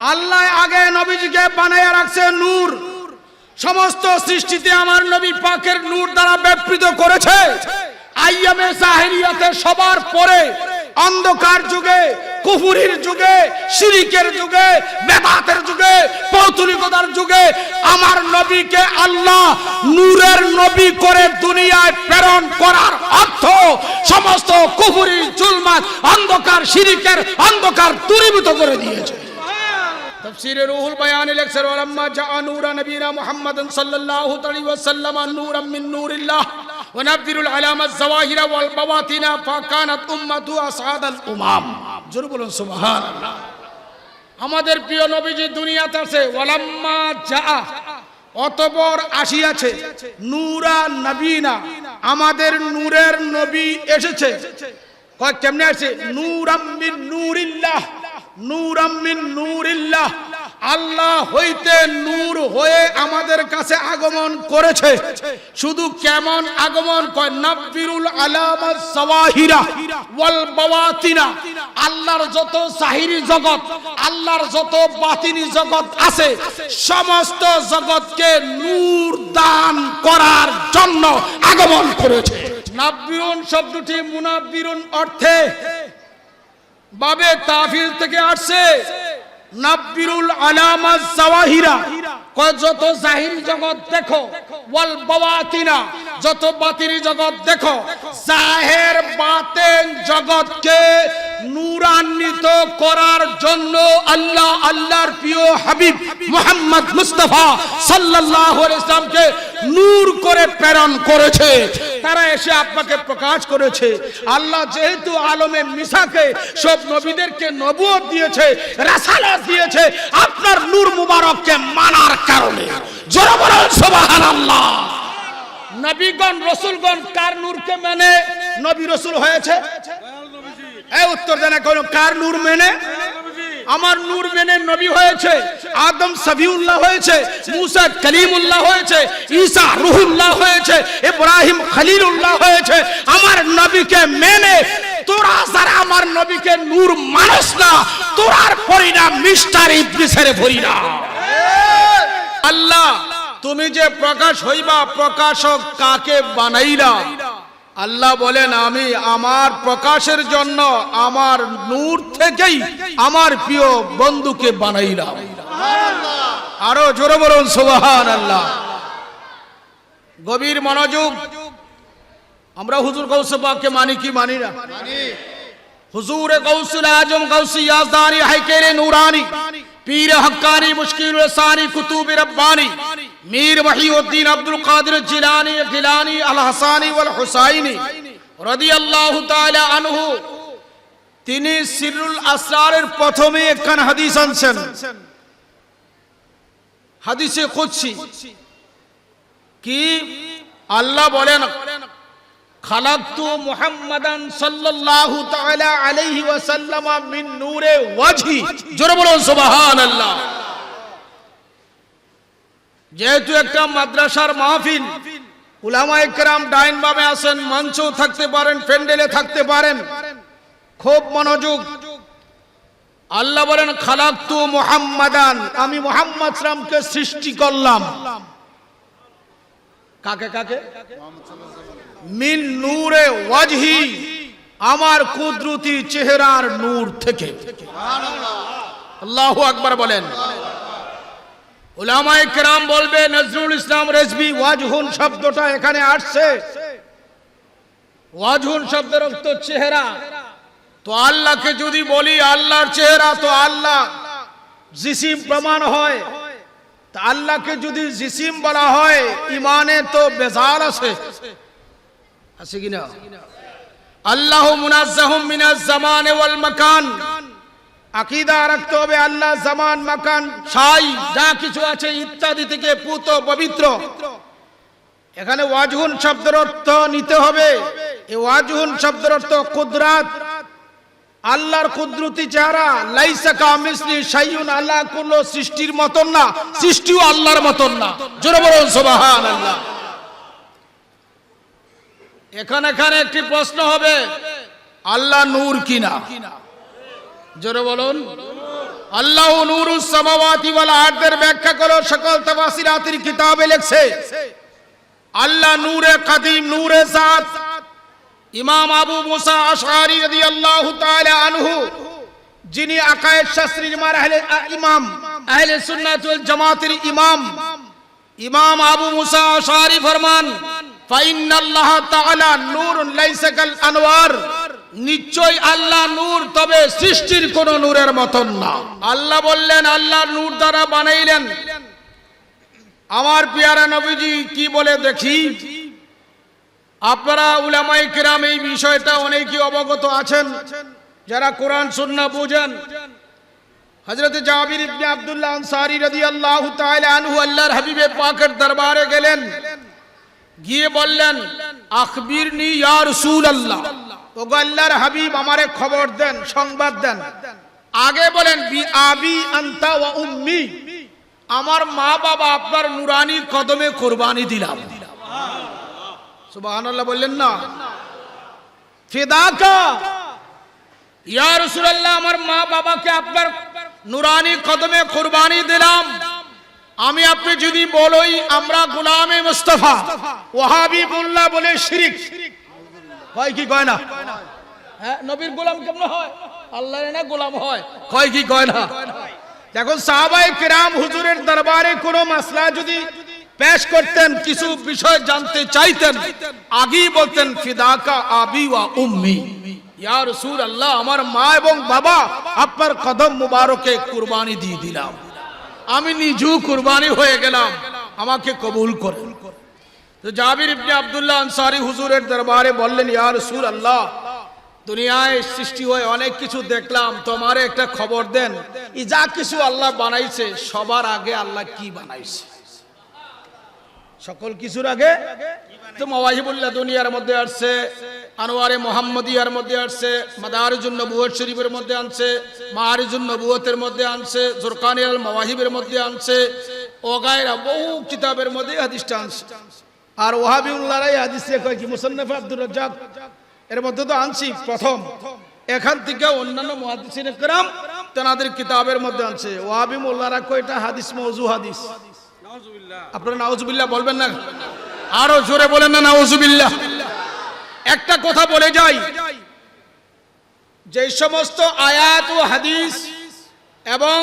আল্লাহ আগে নবীজিকে বানায়া রাখছে নূর। সমস্ত সৃষ্টিতে আমার নবী পাকের নূর দ্বারা ব্যাপৃত করেছে। আইয়ামে জাহেলিয়াতে সবার পরে অন্ধকার যুগে, কুফরির যুগে, শিরিকের যুগে, বেদাতের যুগে, পৌত্তলিকতার যুগে আমার নবীকে আল্লাহ নূরের নবী করে দুনিয়ায় প্রেরণ করার অর্থ সমস্ত কুফরি, জুলমাত, অন্ধকার, শিরিকের অন্ধকার দূরীভূত করে দিয়েছে। तफसीर रूहुल बयान लेक्चर वलम्मा जाअ नूरा नबीना मुहम्मदन सल्लल्लाहु अलैहि वसल्लम नूरम मिन नूरिल्लाह व नबदिरुल अलामत ज़वाहिरा वल बवातिना फाकानत उम्मतु असादल उमाम। জোরে বলুন সুবহানাল্লাহ। আমাদের প্রিয় নবীজি দুনিয়াতে আছে। ওয়ালাম্মা জাআ, অতঃপর আসিয়াছে, নূরা নবীনা, আমাদের নূরের নবী এসেছে। কয় কেমনে আসে? নূরাম মিন নূরিল্লাহ, নূরাম মিন নূরিল্লাহ, আল্লাহ হইতে নূর হয়ে আমাদের কাছে আগমন করেছে। শুধু কেমন আগমন? কয় নাব্বিরুল আলামাত যাওয়াহিরা ওয়াল বাওয়াতিনা, আল্লাহর যত জাহিরি জগৎ, আল্লাহর যত বাতিনি জগৎ আছে সমস্ত জগৎকে নূর দান করার জন্য আগমন করেছে। নাব্বিরুন শব্দটি মুনাব্বিরুন অর্থে বাবে তাফিল থেকে আসছে। নাব্বিরুল আলামাত যাওয়াহিরা, কয় যত জাহিরি জগৎ দেখো, ওয়াল বাওয়াতিনা, যত বাতিনি জগৎ দেখো, জাহের বাতেন জগৎকে নূরান্বিত করার জন্য আল্লাহ আল্লাহর প্রিয় হাবিব মুহাম্মদ মুস্তাফা সাল্লাল্লাহু আলাইহি ওয়াসাল্লামকে নূর করে প্রেরণ করেছে। তারা এসে আপনাকে প্রকাশ করেছে। আল্লাহ যেহেতু আলমে মিসাকে সব নবীদেরকে নবুয়ত দিয়েছে, রাসালাত দিয়েছে আপনার নূর মুবারককে মানার কারণে। জোরে বলুন সুবহানাল্লাহ। নবীগণ রাসূলগণ কার নূরকে মানে নবী রাসূল হয়েছে? এই উত্তর দেন কোন কার নূর মেনে? আমার নূর মেনে নবী হয়েছে। আদম সফিউল্লাহ হয়েছে, মুসা কলিমুল্লাহ হয়েছে, ঈসা রূহুল্লাহ হয়েছে, ইব্রাহিম খলিলুল্লাহ হয়েছে। আমার নবীকে মেনে তোরা যারা আমার নবীকে নূর মানস না, তোরার পরিণাম মিস্টার ইবলিসের পরিণাম। আল্লাহ তুমি যে প্রকাশ হইবা, প্রকাশক কাকে বানাইলা? আল্লাহ বলেন আমি আমার প্রকাশের জন্য আমার নূর থেকেই আমার প্রিয় বন্ধুকে বানাইলাম। আরো জোরে বলুন সুবহানাল্লাহ। গভীর মনোযোগ। আমরা হুজুর গাউস পাককে মানি কি মানি না? হুজুর গাউসুল আজম গাউসি ইয়াজদানি হাইকেরে নূরানি পীর হক্কানি মুশকিল সানি কুতুব রব্বানি मीर वहीउद्दीन अब्दुल कादिर जिलानी गिलानी अल हसानी वल हुसैनी রাদিয়াল্লাহু তাআলা আনহু, তিনি সিররুল আসরারের প্রথমে একখান হাদিস আনছেন, হাদিসে কুদসি। কি আল্লাহ বলেন খালাকতু মুহাম্মাদান সাল্লাল্লাহু তাআলা আলাইহি ওয়াসাল্লাম মিন নূরে ওয়াজহি। জোরে বলুন সুবহানাল্লাহ। যেহেতু একটা মাদ্রাসার মাহফিল, উলামায়ে কেরাম ডাইন বামে আছেন, মঞ্চেও থাকতে পারেন, প্যান্ডেলে থাকতে পারেন, খুব মনোযোগ। আল্লাহ বলেন খালাকতু মুহাম্মাদান, আমি মুহাম্মদ সাল্লামকে সৃষ্টি করলাম। কাকে কাকে? মিন নূরে ওয়াজহি, আমার কুদরতি চেহারার নূর থেকে। সুবহানাল্লাহ, আল্লাহু আকবার বলেন। উলামায়ে কেরাম বলবে, নজরুল ইসলাম রেজভী ওয়াজহুন শব্দটা এখানে আসছে। ওয়াজহুন শব্দের অর্থ চেহারা। তো আল্লাহকে যদি বলি আল্লাহর চেহারা, তো আল্লাহ জিসিম প্রমাণ হয়। তা আল্লাহকে যদি জিসিম বলা হয়, ইমানে তো বেজাল আছে, আছে কিনা? আল্লাহ মুনাজ্জাহুম মিনাজ জামানে ওয়াল মাকান, আকীদা রাখতে হবে আল্লাহ জামান, মাকান, ছাই যা কিছু আছে ইত্যাদি থেকে পুত পবিত্র। এখানে ওয়াজহুন শব্দের অর্থ নিতে হবে। এই ওয়াজহুন শব্দের অর্থ কুদরাত, আল্লাহর কুদরতি চেহারা। লাইসা কামিসলি শাইউন, আল্লাহ কোন সৃষ্টির মতন না, সৃষ্টিও আল্লাহর মতন না। জোরে বলুন সুবহানাল্লাহ। এখানে একটি প্রশ্ন হবে, আল্লাহ নূর কিনা? জোরে বলুন। আল্লাহু নূরুস সামাওয়াতি ওয়াল আরদের ব্যাখ্যা করো সকল তাফসীরাতের কিতাবে লেখছে আল্লাহ নূরে কাদিম, নূরে জাত। ইমাম আবু মুসা আশআরী রাদিয়াল্লাহু তাআলা আনহু, যিনি আকায়েদ শাস্ত্রীর ইমাম, আহলে সুন্নাত ওয়াল জামাতের ইমাম, ইমাম আবু মুসা আশআরী ফরমান, ফাইন্নাল্লাহ তাআলা নূরুন লাইসা কাল আনওয়ার, নিশ্চয় আল্লাহ নূর, তবে সৃষ্টির কোন নূরের মতন না। আল্লাহ বললেন, আল্লাহ নূর দ্বারা বানাইলেন। আমার পেয়ারা নবীজি কি বলে দেখি? আপনারা উলামায়ে কিরাম এই বিষয়টা অনেকেই অবগত আছেন, যারা কোরআন সুন্নাহ বুঝেন। হযরত জাবির ইবনে আব্দুল্লাহ আনসারী রাদিয়াল্লাহু তাআলা আনহু আল্লাহর হাবিবে পাকের দরবারে গেলেন, গিয়ে বললেন, আখবিরনি ইয়া রাসূলুল্লাহ, ওগো আল্লাহর হাবিব আমারে খবর দেন, সংবাদ দেন। আগে বলেন বি আবি আনতা ওয়া উম্মি, আমার মা বাবা আপনার নুরানি কদমে কুরবানি দিলাম। সুবহানাল্লাহ বললেন না? ফিদাকা ইয়া রাসূলুল্লাহ, আমার মা বাবাকে আপনার নুরানি কদমে কুরবানি দিলাম। আমি আপনি যদি বলই আমরা গোলামে মুস্তাফা, ওয়াহাবিবুল্লাহ বলে শিরিক হয় কি কয় না? হ্যাঁ, নবীর গোলাম কেমন হয়? আল্লাহর না গোলাম হয়, কয় কি কয় না? দেখুন সাহাবায়ে কেরাম হুজুরের দরবারে কোনো মাসলা যদি পেশ করতেন, কিছু বিষয় জানতে চাইতেন, আগেই বলতেন ফিদাকা আবি ওয়া উম্মি, ইয়া রাসূলুল্লাহ আমার মা এবং বাবা আপনার কদম মুবারকে কুরবানি দিয়ে দিলাম, আমি নিজেও কুরবানি হয়ে গেলাম, আমাকে কবুল করেন। তো জাবির ইবনে আব্দুল্লাহ আনসারী হুজুরের দরবারে বললেন, ইয়া রাসূলুল্লাহ দুনিয়ায় সৃষ্টি হয়ে অনেক কিছু দেখলাম, তোমারে একটা খবর দেন, এই যা কিছু আল্লাহ বানাইছে সবার আগে আল্লাহ কি বানাইছে? সকল কিছুর আগে তো মাওয়াহিবুল্লাহ দুনিয়ার মধ্যে আসছে, আনোয়ারে মুহাম্মদিয়ার মধ্যে আসছে, মাদারিজুন নবুওয়াত শরীফের মধ্যে আনছে, মাআরিজুন নবুওয়াতের মধ্যে আনছে, জুরকানিয়াল মাওয়াহিবের মধ্যে আনছে, ওগায়রা বহু কিতাবের মধ্যে হাদিসটা আনছে। আর ওয়াহাবিউল্লাহরাই হাদিসে কয় কি মুসান্নাফ আব্দুর রাজ্জাক এর মধ্যে তো আনছি প্রথম, এখান থেকে অন্যান্য মুহাদ্দিসিনে কেরাম তাদের কিতাবের মধ্যে আনছে। ওয়াহাবিউল্লাহরা কয় এটা হাদিস মওযু হাদিস। আপনারা নাউজুবিল্লাহ বলবেন না? আরো জোরে বলেন না নাউজুবিল্লাহ। একটা কথা বলে যাই, যে সমস্ত আয়াত ও হাদিস এবং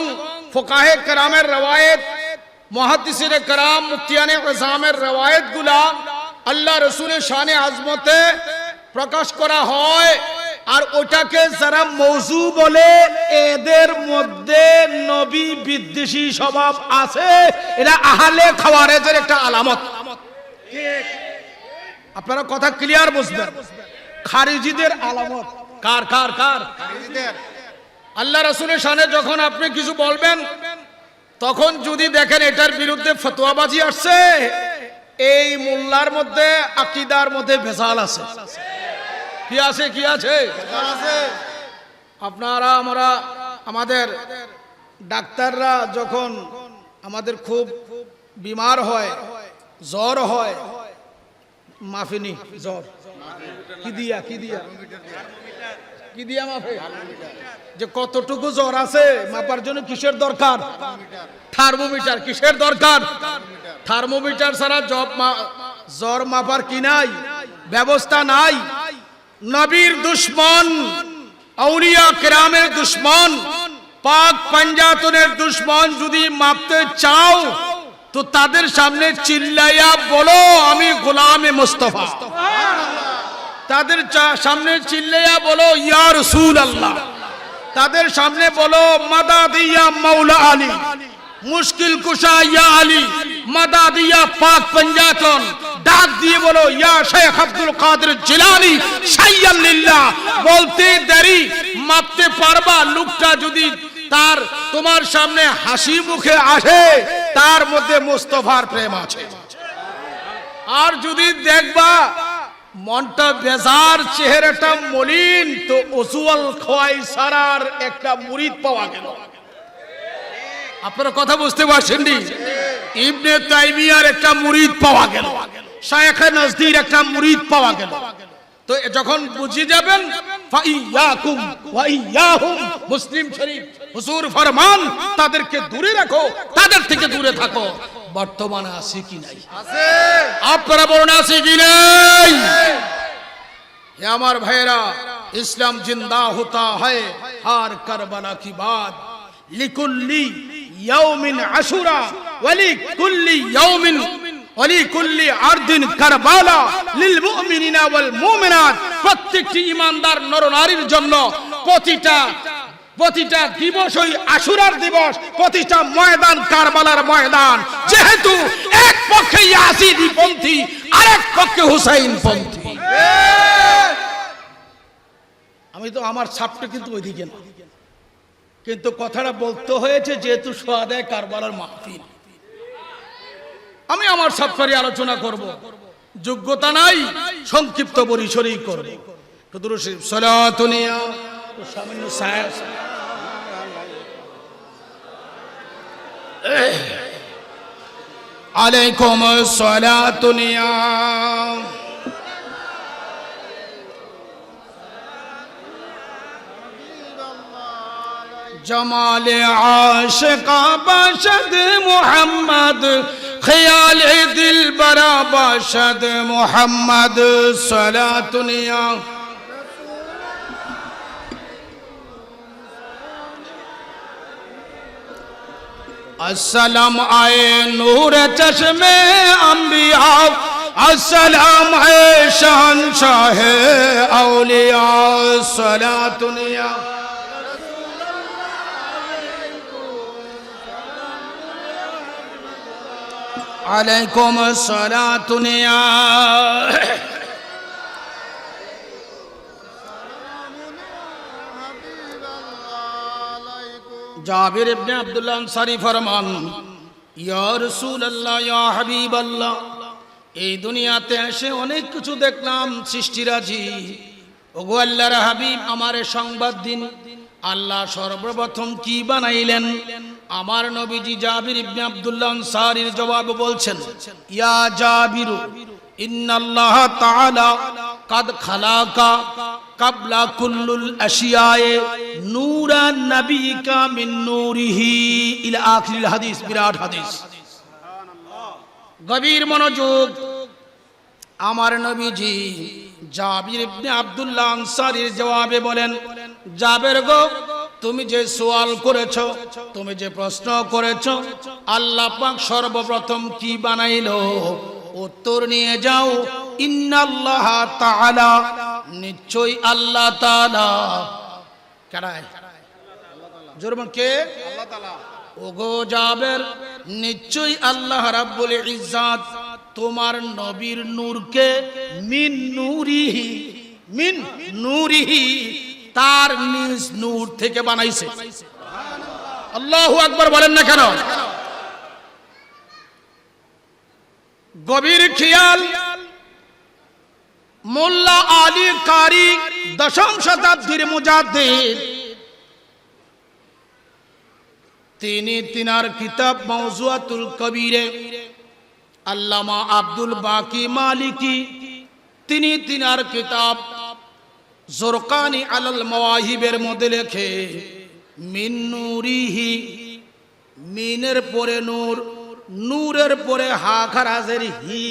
ফুকাহে কেরামের রওয়ায়েত, মুহাদ্দিসিনে কেরাম, মুফতিয়ানে ইসলামের রওয়ায়েত গুলা আল্লাহ রাসূলের শানে আজমতে প্রকাশ করা হয়, আর ওটাকে যারা মওযু বলে এদের মধ্যে নবী বিদ্বেষী স্বভাব আছে, এরা আহলে খাওয়ারেজের একটা আলামত। আপনারা কথা ক্লিয়ার বুঝবেন, খারিজিদের আলামত। কার কার কার? খারিজিদের। আল্লাহ রাসূলের শানে যখন আপনি কিছু বলবেন, তখন যদি দেখেন এটার বিরুদ্ধে ফতোয়াবাজি আসছে, এই মোল্লার মধ্যে আকীদার মধ্যে ভেজাল আছে। কি আছে? কি আছে? আপনারা আমরা আমাদের ডাক্তাররা যখন আমাদের খুব বিমার হয়, জ্বর হয়, মাফিনি জ্বর কি দিয়া কি দিয়া কি দিয়া মাফে, যে কতটুকু জ্বর আছে মাপার জন্য কিসের দরকার? থার্মোমিটার। কিসের দরকার? থার্মোমিটার ছাড়া জ্বর মাপার কি নাই? ব্যবস্থা নাই। নবীর দুশ্মন, আউলিয়া কেরামের দুশ্মন, পাক পাঞ্জাতনের দুশ্মন যদি মাপতে চাও তো তাদের সামনে চিল্লাইয়া বলো আমি গোলামে মুস্তাফা। তাদের সামনে চিল্লাইয়া বলো ইয়া রাসূলুল্লাহ। তাদের সামনে বলো মাদাদ ইয়া মাওলা আলী, মুশকিল কুশা ইয়া আলী, মাদাদ ইয়া পাক পাঞ্জাতন। ডাক দিয়ে বলো ইয়া শেখ আব্দুল কাদের জিলানী শাইয়ান লিল্লাহ। বলতে দেরি, মাপতে পারবা। লোকটা যদি তার তোমার সামনে হাসি মুখে আসে, তার মধ্যে মুস্তাফার প্রেম আছে। আর যদি দেখবা মনটা বেজার, চেহারাটা মলিন, তো উসওয়াল খোয়াইসারার একটা মুরিদ পাওয়া গেল। আপনারা কথা বুঝতে পারছেন নি? ইবনে তাইমিয়ার একটা মুরিদ পাওয়া গেল, শায়খে নজদির একটা মুরিদ পাওয়া গেল। তো যখন বুঝে যাবেন ফাইয়াকুম ওয়া ইয়াহুম, মুসলিম শরীফ। হুজুর ফরমান তাদেরকে দূরে রাখো, তাদের থেকে দূরে থাকো। বর্তমানে আছে কি নাই? আছে। আপনারা বলুন আছে কি নাই? হে আমার ভাইরা, ইসলাম জিন্দা होता है हर करबला की बात। लिकुल्ली यौमिन आशुरा वलिकुल्ली यौमिन वलिकुल्ली अर्दिन करबाला लिलमुमिनिना ওয়াল মুমিনাত। প্রত্যেকটি ঈমানদার নরনারীর জন্য প্রতিটা দিবসই আশুরার দিবস, প্রতিটা ময়দান কারবালার ময়দান। যেহেতু এক পক্ষে ইয়াজিদি পন্থী, আরেক পক্ষে হুসাইন পন্থী। আমি তো আমার ছাপটা কিন্তু ওইদিকে না, কিন্তু কথাটা বলতে হয়েছে যেহেতু সোহাদায়ে কারবালার মাহফিল। আমি আমার ছাপটারই আলোচনা করব, যোগ্যতা নাই, সংক্ষিপ্ত পরিসরেই করব। দুরূদ শরীফ সালাতুনিয়া সামান্য সাহেব আলাইকুম সালাতুনিয়া जमाल आशिका बाशद मोहम्मद, ख्याल दिल बरा बाशद मोहम्मद। सलातुनिया अस्सलाम आए नूर चश्मे अंबिया, अस्सलाम है शहंशाह औलिया। सलातुनिया अलैकुम सलातुनिया जाबिर इब्ने अब्दुल्लाह अंसारी फरमान, या रसूल अल्लाह या हबीब अल्लाह, এই দুনিয়াতে এসে অনেক কিছু দেখলাম, সৃষ্টিরাজি। ওগো আল্লাহর হাবিব, আমারে সংবাদ দিন, আল্লাহ সর্বপ্রথম কি বানাইলেন? আমার নবীজি জাবির ইবনে আব্দুল্লাহ আনসারীর জবাব বলছেন, ইয়া জাবির, ইন্নাল্লাহ তাআলা কাদ খালাকা কাবলা কুল্লুল আশিয়ায়ে নূরান নবিকা মিন নূরিহি ইলা আখিরিল হাদিস। বিরাট হাদিস, গভীর মনোযোগ। আমার নবীজি জাবির ইবনে আব্দুল্লাহ আনসারীর জবাবে বলেন, জাবের গো, তুমি যে সওয়াল করেছো, তুমি যে প্রশ্ন করেছো, আল্লাহ পাক সর্বপ্রথম কি বানাইলো, উত্তর নিয়ে যাও। ইন্নাল্লাহ তাআলা, নিশ্চয়ই আল্লাহ তাআলা। কারায় জোরমান কে? আল্লাহ তাআলা। ওগো জাবের, নিশ্চয়ই আল্লাহ রাব্বুল ইজ্জাত তোমার নবীর নূরকে মিন নূরিহি তার নিজ নূর থেকে বানাইছে। আল্লাহু আকবার বলেন না কেন? গভীর খেয়াল। মোল্লা আলী কারি, দশম শতাব্দীর মুজাদ্দিদ, তিনি তিনার কিতাব মাওজুআতুল কবিরে আল্লামা আব্দুল বাকি মালিকি, তিনি তিনার কিতাব জোরকানি আলাল মাওয়াহিবের মধ্যে লেখে, মিন নূরিহি, মিনের পরে নূর, নূরের পরে হা খারাজের হি।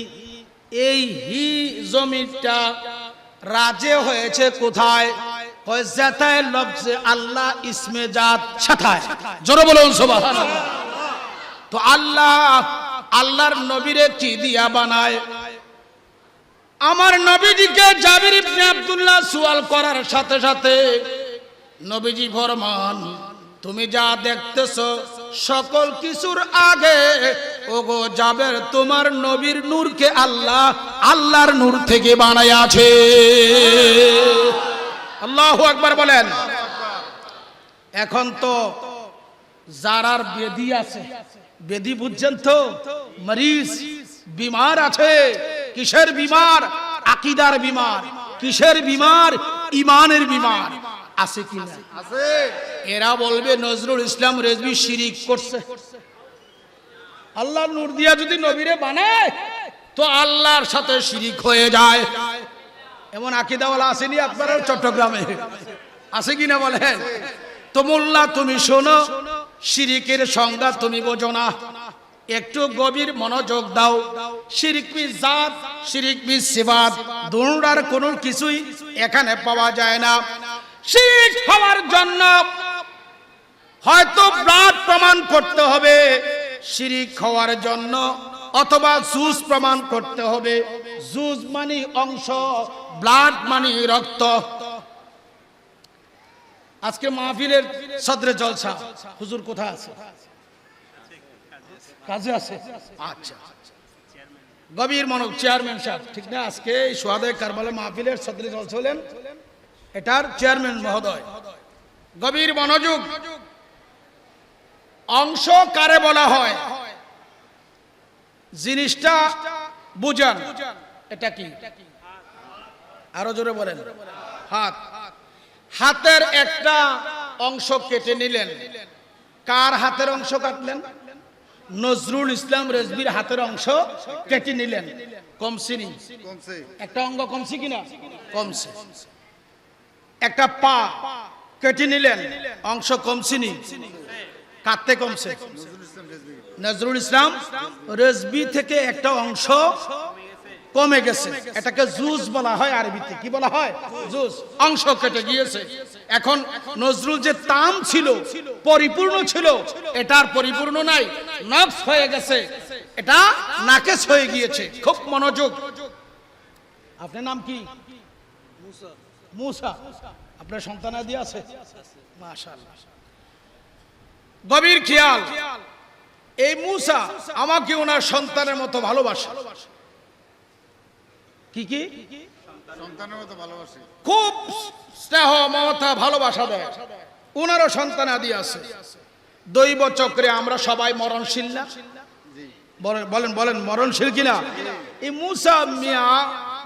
এই হি জমিটা রাজে হয়েছে কোথায়? জাতায় লফজে আল্লাহ ইসমে জাত সাথায়। জোরে বলুন সুবহানাল্লাহ। তো আল্লাহর নবীরে কি দিয়া বানায়? আমার নবীজিকে জাবির ইবনে আব্দুল্লাহ সওয়াল করার সাথে সাথে নবীজি ফরমান, তুমি যা দেখতেছো সকল কিছুর আগে ওগো জাবের, তোমার নবীর নূরকে আল্লাহর নূর থেকে বানাইয়াছে। আল্লাহু আকবার বলেন। এখন তো যারার বেদি আছে, বেদি বুঝছেন তো, মরিজ বিমার আছে। কিসের বিমার? আকীদার বিমার। কিসের বিমার? ঈমানের বিমার। আছে কি না? আছে। এরা বলবে নজরুল ইসলাম রেজভী শিরিক করছে। আল্লাহর নূর দিয়া যদি নবীরে বানায় তো আল্লাহর সাথে শিরিক হয়ে যায়। এমন আকীদাওয়ালা আসেনি আপনারা চট্টগ্রামে? আছে কিনা বলেন? তো মোল্লা তুমি শোনো, শিরিকের সংজ্ঞা তুমি বোঝো না, একটু গভীর মনোযোগ দাও। শিরিক বিল জাত, শিরিক বিল সিফাত, দুটোর কোনো কিছুই এখানে পাওয়া যায় না। শিরিক হওয়ার জন্য হয়তো ব্লাড প্রমাণ করতে হবে শিরিক হওয়ার জন্য, অথবা জুজ প্রমাণ করতে হবে। জুজ মানে অংশ, ব্লাড মানে রক্ত। আজকে মাহফিলের সদরে জলসা, হুজুর কোথায় আছে? কাজে আছে। আচ্ছা, গভীর মনোযোগ। চেয়ারম্যান সাহেব ঠিক না? আজকে সোহাদে কারবালা মাহফিলের সদরে জলসা হলেন, এটার চেয়ারম্যান মহোদয়। গভীর মনোযোগ। অংশ কারে বলা হয়? জিনিসটা বুঝান, এটা কি? আরো জোরে বলেন। হাত। হাতের একটা অংশ কেটে নিলেন। কার হাতের অংশ কাটলেন? নজরুল ইসলাম রেজবির হাতের অংশ কেটে নিলেন। কমসিনি একটা অঙ্গ কমছে কিনা? কমছে। একটা পা কেটে নিলেন, অংশ কমছিনি? কাটতে কমছে। নজরুল ইসলাম রেজবি থেকে একটা অংশ কমে গেছে, এটাকে জুজ বলা হয় আরবিতে। কি বলা হয়? জুজ। অংশ কেটে গিয়েছে। এখন নজরুল যে তাম ছিল, পরিপূর্ণ ছিল, এটার পরিপূর্ণ নাই, নকশ হয়ে গেছে, এটা নাকেশ হয়ে গিয়েছে। খুব মনোযোগ। আপনার নাম কি? মুসা। আপনার সন্তানাদি আছে? মাশাআল্লাহ, গভীর খেয়াল। এই মুসা আমাকে ওনার সন্তানের মতো ভালোবাসে। কি কি? সন্তানের মতো ভালোবাসে, খুব স্নেহ মমতা ভালোবাসা দেয়। ওনারও সন্তানাদি আছে। দৈব চক্রে আমরা সবাই মরণশীল না? বলেন বলেন, মরণশীল কিনা? এই মুসা মিয়া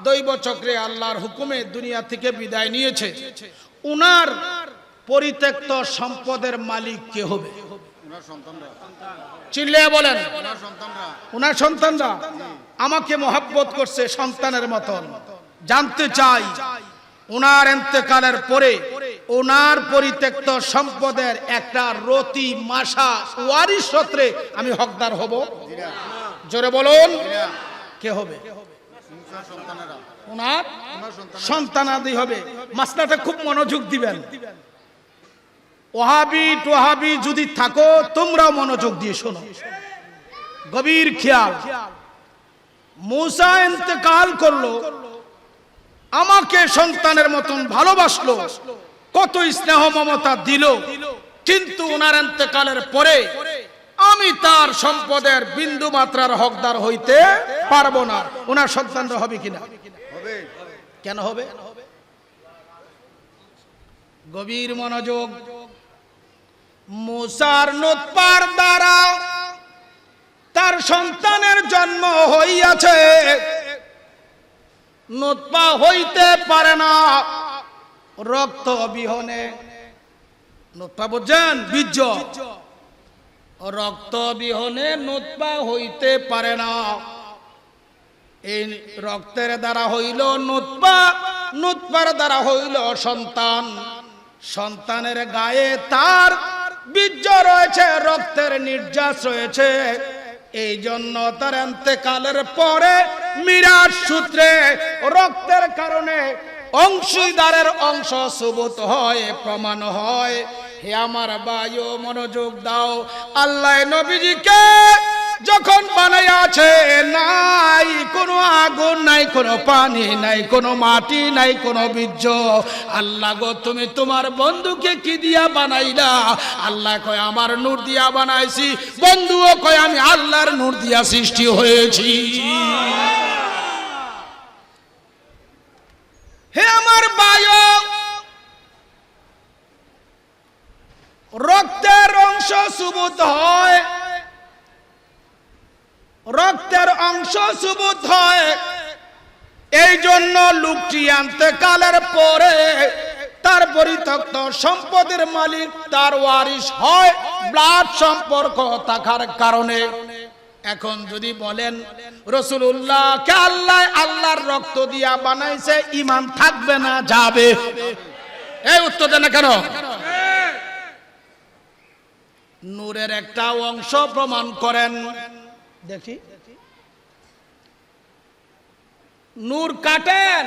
দৈব চক্রে আল্লাহর হুকুমে দুনিয়া থেকে বিদায় নিয়েছে। উনার পরিত্যক্ত সম্পদের মালিক কে হবে? চিল্লিয়ে বলেন। উনার সন্তানরা আমাকে মহব্বত করছে সন্তানের মতন। জানতে চাই, উনার ইন্তেকালের পরে উনার পরিত্যক্ত সম্পদের একটা রতি মাসা ওয়ারিশ সূত্রে আমি হকদার হব? জোরে বলুন, কে হবে? উনার সন্তানাদি হবে। মাসলাটা খুব মনোযোগ দিবেন। ওহাবি টোহাবি যদি থাকো, তোমরাও মনোযোগ দিয়ে শোনো, গভীর খেয়াল। মুসা ইন্তেকাল করলো, আমাকে সন্তানের মতন ভালোবাসলো, কত স্নেহ মমতা দিল, কিন্তু ওনার ইন্তেকালের পরে আমি তার সম্পদের বিন্দু মাত্রার হকদার হইতে পারবো না। ওনার সন্তানরা হবে কিনা? হবে। কেন হবে? গভীর মনোযোগ। মুসার নুতফার দ্বারা তার সন্তানের জন্ম হইয়াছে, নুতফা হইতে পারে না রক্ত বিহনে। নুতফা বুঝছেন? বীর্য। রক্ত বিহনে নুতফা হইতে পারে না। এই রক্তের দ্বারা হইল নুতফা, নুতফার দ্বারা হইল সন্তান। সন্তানের গায়ে তার বীর্য রয়েছে, রক্তের নির্যাস রয়েছে। এই জন্য তার ইন্তেকালের পরে মিরাজ সূত্রে রক্তের কারণে অংশীদারের অংশ সুবুত হয়, প্রমাণ হয়। হে আমার ভাইও মনোযোগ দাও। আল্লাহ নবীজিকে যখন বানাইয়াছে, নাই কোনো আগুন, নাই কোনো পানি, নাই কোনো মাটি, নাই কোনো বীর্য। আল্লাহ গো, তুমি তোমার বন্ধুকে কি দিয়া বানাইলা? আল্লাহ কয় আমার নূর দিয়া বানাইছি। বন্ধুও কয় আমি আল্লাহর নূর দিয়া সৃষ্টি হয়েছি। হে আমার ভাইও, রক্তের অংশ সুবুত হয়, রক্তের অংশ সুবুত হয়। এই জন্য লোকটি ইন্তেকালের পরে তার পরিত্যক্ত সম্পদের মালিক তার ওয়ারিশ হয়, ব্লাড সম্পর্ক থাকার কারণে। এখন যদি বলেন রাসূলুল্লাহকে আল্লাহ আল্লাহর রক্ত দিয়া বানাইছে, ঈমান থাকবে না যাবে? এই উত্তর দেন না কেন? নূরের একটা অংশ প্রমাণ করেন দেখি। নূর কাটেন,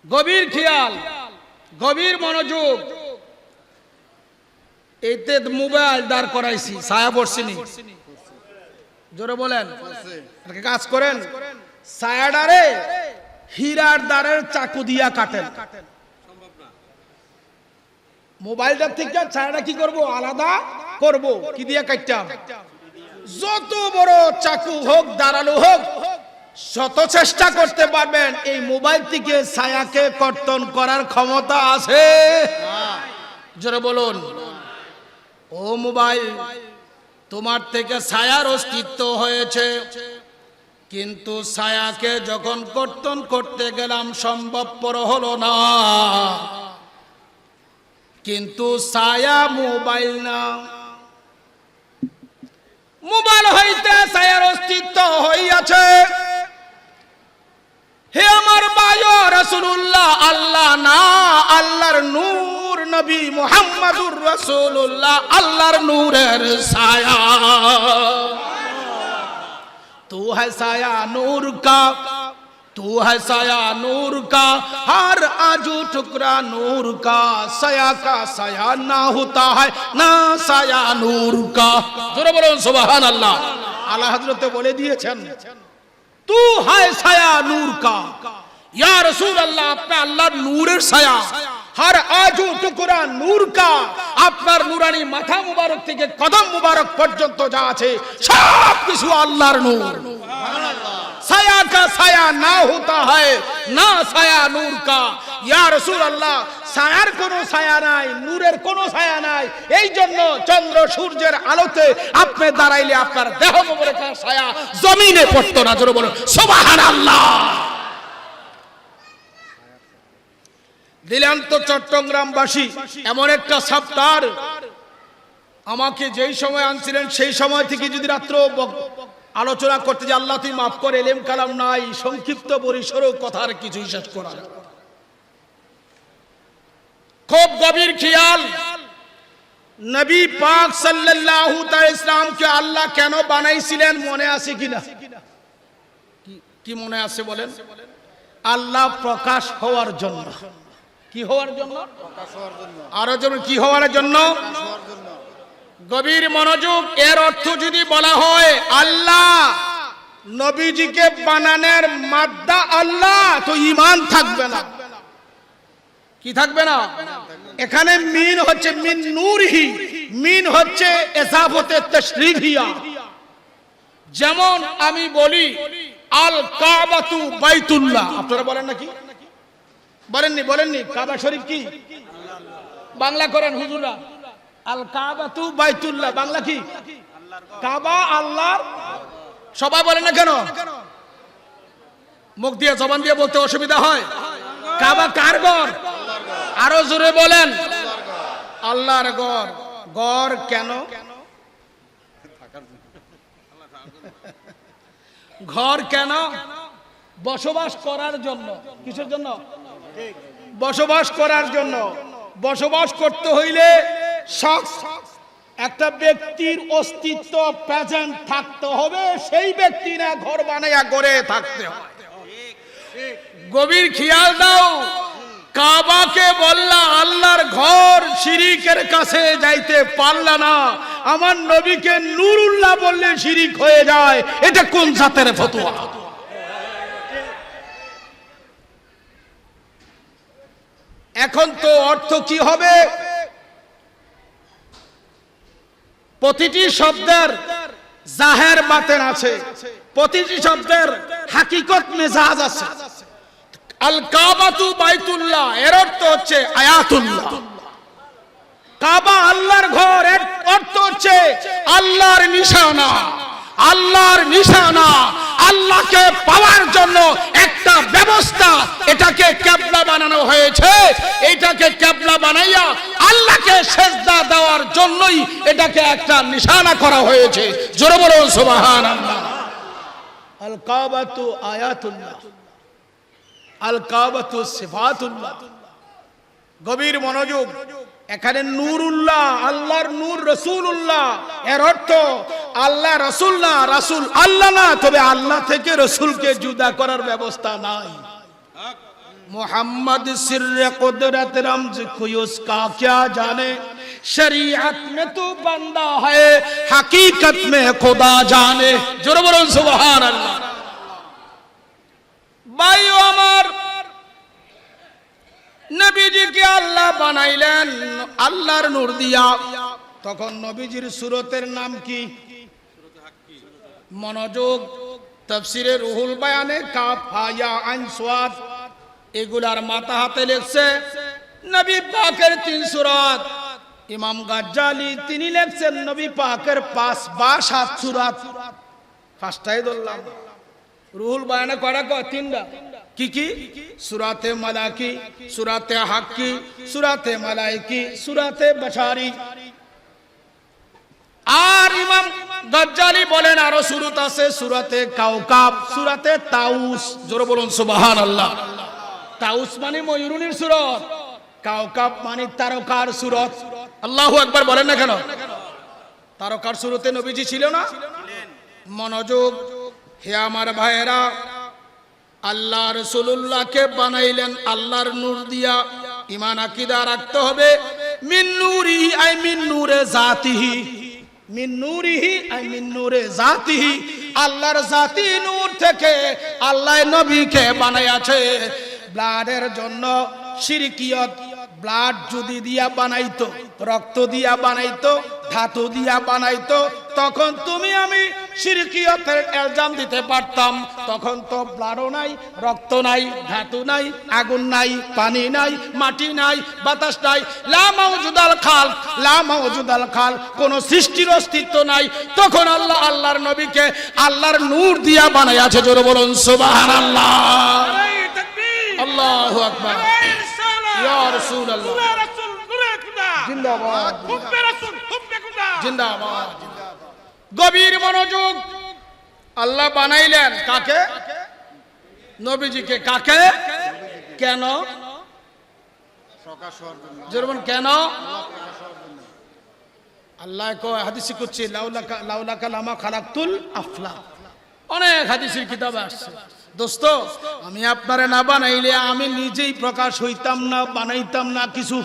গভীর খেয়াল, গভীর মনোযোগ। এইতে মোবাইল দাঁড় করাইছি, ছায়া পড়ছিনি, জোরে বলেন, কাজ করেন। ছায়াডারে হীরার দ্বারের চাকু দিয়া কাটেন, মোবাইলটার থেকে ছায়াটা কি করব? আলাদা করব। কি দিয়া কাটতাম? যত বড় চাকু হোক, দাঁড়ালো হোক, শত চেষ্টা করতে পারবেন, এই মোবাইল থেকে ছায়াকে কর্তন করার ক্ষমতা আছে? জোরে বলুন। ও মোবাইল, তোমার থেকে ছায়ার অস্তিত্ব হয়েছে, কিন্তু ছায়াকে যখন কর্তন করতে গেলাম সম্ভবপর হলো না। কিন্তু ছায়া মোবাইল না, মোবাইল হইতে ছায়ার অস্তিত্ব হইয়াছে। হে আমার ভাই রাসূলুল্লাহ, আল্লাহ না, আল্লাহর নূর নবী মুহাম্মদুর রাসূলুল্লাহ আল্লাহর নূরের ছায়া। तू है साया नूर का, तू है साया नूर का, हर आजू टुकड़ा नूर का, साया का साया ना होता है ना साया नूर का। जोरे बोलो सुभान अल्लाह। आला हजरत बोले दिएছেন, तू है साया नूर का, या रसूल अल्लाह, अपना अल्लाह नूरेर साया, हर आजू टुकड़ा नूर का, আপনার নুরানি মাথা মুবারক থেকে কদম মুবারক পর্যন্ত যা আছে সব কিছু আল্লাহর নূর। ছায়া কা ছায়া না होता है না ছায়া নূর কা। ইয়া রাসূলুল্লাহ, ছায়ার কোনো ছায়া নাই, নূরের কোনো ছায়া নাই। এই জন্য চন্দ্র সূর্যের আলোতে আপনি দাঁড়াইলে আপনার দেহ মোবারকের ছায়া জমিনে পড়তো না। জোরে বলুন সুবহানাল্লাহ। দিলাম তো চট্টগ্রামবাসী এমন একটা সপ্তাহ, আমাকে যেই সময় আনছিলেন সেই সময় থেকে যদি রাত্র আলোচনা করতে যে আল্লাহ তুই মাফ করে, এলেম কালাম নাই, সংক্ষিপ্ত পরিসরেও কথার কিছুই শেষ করা যায়। খুব গভীর খেয়াল। নবী পাক সাল্লাল্লাহু তাআলা ইসলামকে আল্লাহ কেন বানাইছিলেন মনে আছে কিনা? কি মনে আছে বলেন? আল্লাহ প্রকাশ হওয়ার জন্য। কি হওয়ার জন্য? প্রকাশ হওয়ার জন্য। আরো যেমন কি হওয়ার জন্য? প্রকাশ হওয়ার জন্য। গভীর মনোযোগ। এর অর্থ যদি বলা হয় আল্লাহ নবীজিকে বানানোর মাদ্দা আল্লাহ, তো ঈমান থাকবে না। কি থাকবে না? এখানে মিন হচ্ছে মিন নূরহি, মিন হচ্ছে ইজাফতে তাশরীফিয়া। যেমন আমি বলি আল কাবাতু বাইতুল্লাহ, আপনারা বলেন নাকি? বলেননি? বলেননি? কাবা শরীফ কি? বাংলা করেন হুজুররা। আল কাবাতু বাইতুল্লাহ, বাংলা কি? কাবা আল্লাহর। সবাই বলেন না কেন? মুখ দিয়ে জবান দিয়ে বলতে অসুবিধা হয়। কাবা কার ঘর? আরো জোরে বলেন। আল্লাহর ঘর। ঘর কেন? ঘর কেন? বসবাস করার জন্য। কিসের জন্য? বসবাস করার জন্য। বসবাস করতে হইলে একটা ব্যক্তির অস্তিত্ব প্রেজেন্ট থাকতে হবে, সেই ব্যক্তি না ঘর বানাইয়া গড়ে থাকতে হবে। গভীর খেয়াল দাও। কাবাকে বললা আল্লাহর ঘর, শিরিকের কাছে যাইতে পারলা না। আমার নবীকে নূরুল্লাহ বললে শিরিক হয়ে যায়। এটা কোন জাতের ফতোয়া? এখন তো অর্থ কি হবে? প্রতিটি শব্দের জাহের বাতেন আছে, প্রতিটি শব্দের হাকিকত মেজাজ আছে। আল কাবাতু বাইতুল্লাহ এর অর্থ হচ্ছে আয়াতুল্লাহ। কাবা আল্লাহর ঘর, এর অর্থ হচ্ছে আল্লাহর নিশানা। আল্লাহর নিশানা, আল্লাহকে পাওয়ার জন্য একটা ব্যবস্থা। এটাকে কিবলা বানানো হয়েছে। এটাকে কিবলা বানাইয়া আল্লাহকে সিজদা দেওয়ার জন্যই এটাকে একটা নিশানা করা হয়েছে। জোরে বলুন সুবহানাল্লাহ। আল কাবাতু আয়াতুল্লাহ। আল কাবাতু সিফাতুল্লাহ। গভীর মনোযোগ, এখানে নূরুল্লাহ, আল্লাহর নূর, রাসূলুল্লাহ, এর অর্থ আল্লাহ রাসূল না, রাসূল আল্লাহ না, তবে আল্লাহ থেকে রাসূলকে জুদা করার ব্যবস্থা নাই। मोहम्मद सिर्रे कुदरत रम्ज कोई उसका क्या जाने, शरीयत में तो बंदा है हकीकत में खुदा जाने। जोर बोलो सुभान अल्लाह। भाइयों আমার নবীজিকে আল্লাহ বানাইলেন আল্লাহর নূর দিয়া। তখন নবীজির সূরতের নাম কি? মনোযোগ, তাফসীরে রুহুল বায়ানে কাফ হা ইয়া আইন সাদ এগুলার মাথা হাতে লিখছে নবী পাকের 3 সূরত। ইমাম গাজ্জালি তিনি লিখছেন নবী পাকের 5 বা 7 সূরত। ফার্স্টটাই ধরলাম। রুহুল বায়ানে কয়টা? 3টা। কি কি? সূরাতে মালাকি, সূরাতে হাক্কি, সূরাতে মালাইকি, সূরাতে বাশারি। আর ইমাম গাজ্জালি বলেন আরো সূরত আছে, সূরাতে কাউকাব, সূরাতে তাউস। জোরে বলুন সুবহানাল্লাহ। তাউস মানে ময়ূরুনির সূরত, কাউকাব মানে তারকার সূরত। আল্লাহু আকবার বলেন না কেন? তারকার সূরতে নবীজি ছিল না? মনোযোগ, হে আমার ভাইয়েরা, আল্লাহ রাসূলুল্লাহকে বানাইলেন আল্লাহর নূর দিয়া। ঈমান আকীদা রাখতে হবে। মিন নূরিহি I mean Nure জাতিহি, mean নূরিহি I mean নূরে জাতিহি, আল্লাহর জাতি নূর থেকে আল্লাহ নবীকে বানাইয়াছে। ব্লাডের জন্য শিরকিয়ত, ব্লাড যদি দিয়া বানাইতো, রক্ত দিয়া বানাইতো, ধাতু দিয়া বানাইতো, তখন তুমি আমি শিরকিয়তের ইলজাম দিতে পারতাম। তখন তো ব্লাডও নাই, রক্ত নাই, ধাতু নাই, আগুন নাই, পানি নাই, মাটি নাই, বাতাস নাই, লা মাওজুদাল খাল, লা মাওজুদাল খাল, কোন সৃষ্টির অস্তিত্ব নাই। তখন আল্লাহ আল্লাহর নবীকে আল্লাহর নূর দিয়া বানাইয়াছে। জোরে বলুন সুবহানাল্লাহ। আল্লাহু আকবার। ইয়া রাসূলুল্লাহ জিন্দাবাদ, জিন্দাবাদ। গভীর মনোযোগ, আল্লাহ বানাইলেন কাকে? নবীজিকে। কাকে? কেন? যেমন কেন? আল্লাহ কয় হাদিসে কুদসি, লাউলাকা লামা খালাকতুল আফলাক। অনেক হাদিসের কিতাবে আসছে। দোস্ত, আমি আপনারে না বানাইলে আমি নিজেই প্রকাশ হইতাম না, বানাইতাম না কিছু।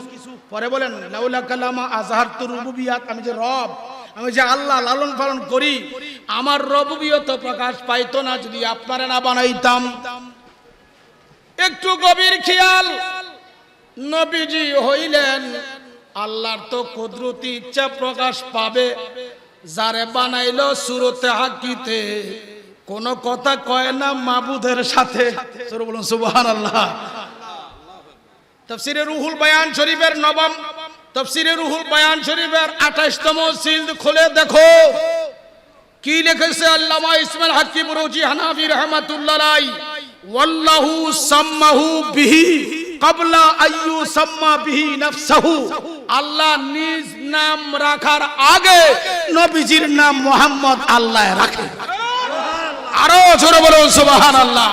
পরে বলেন লাউলা কালামা আজহারতু রুবুবিয়াত, আমি যে রব, আমি যে আল্লাহ লালন পালন করি, আমার রুবুবিয়ত প্রকাশ পাইতো না যদি আপনারে না বানাইতাম। একটু গভীর খেয়াল, নবীজি হইলেন আল্লাহর তো কুদরতি ইচ্ছা প্রকাশ পাবে। যারে বানাইলো সূরতে হাক্কিতে কোন কথা কয় না মাবুদের সাথে। সূরা বলুন সুবহানাল্লাহ। তাফসীরে রুহুল বায়ান শরীফের নবম, তাফসীরে রুহুল বায়ান শরীফের 28তম জিলদ খুলে দেখো কি লিখেছে আল্লামা ইসমাইল হাক্কি বুরুজি হানাফি রাহমাতুল্লাহ আলাইহি। ওয়াল্লাহু সাম্মাহু বিহি ক্বাবলা আইয়ু সাম্মা বিহি নাফসাহু। আল্লাহ নিজ নাম রাখার আগে নবীজির নাম মুহাম্মদ আল্লাহ রাখে। আরো জোরে বলুন সুবহানাল্লাহ।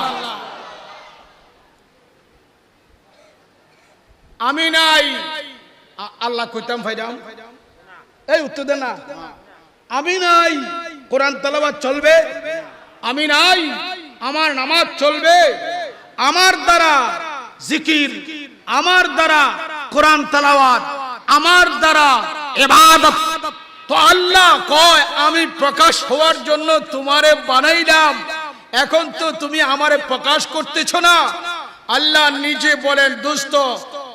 আমি নাই, আল্লাহ কইতাম ফাইদাম, এই উত্তর দেন না। আমি নাই, কোরআন তেলাওয়াত চলবে। আমি নাই, আমার নামাজ চলবে। আমার দ্বারা জিকির, আমার দ্বারা কোরআন তেলাওয়াত, আমার দ্বারা ইবাদত। তো আল্লাহ কয় আমি প্রকাশ হওয়ার জন্য তোমারে বানাইলাম, এখন তো তুমি আমারে প্রকাশ করতেছো না। আল্লাহ নিজে বলেন দোস্ত,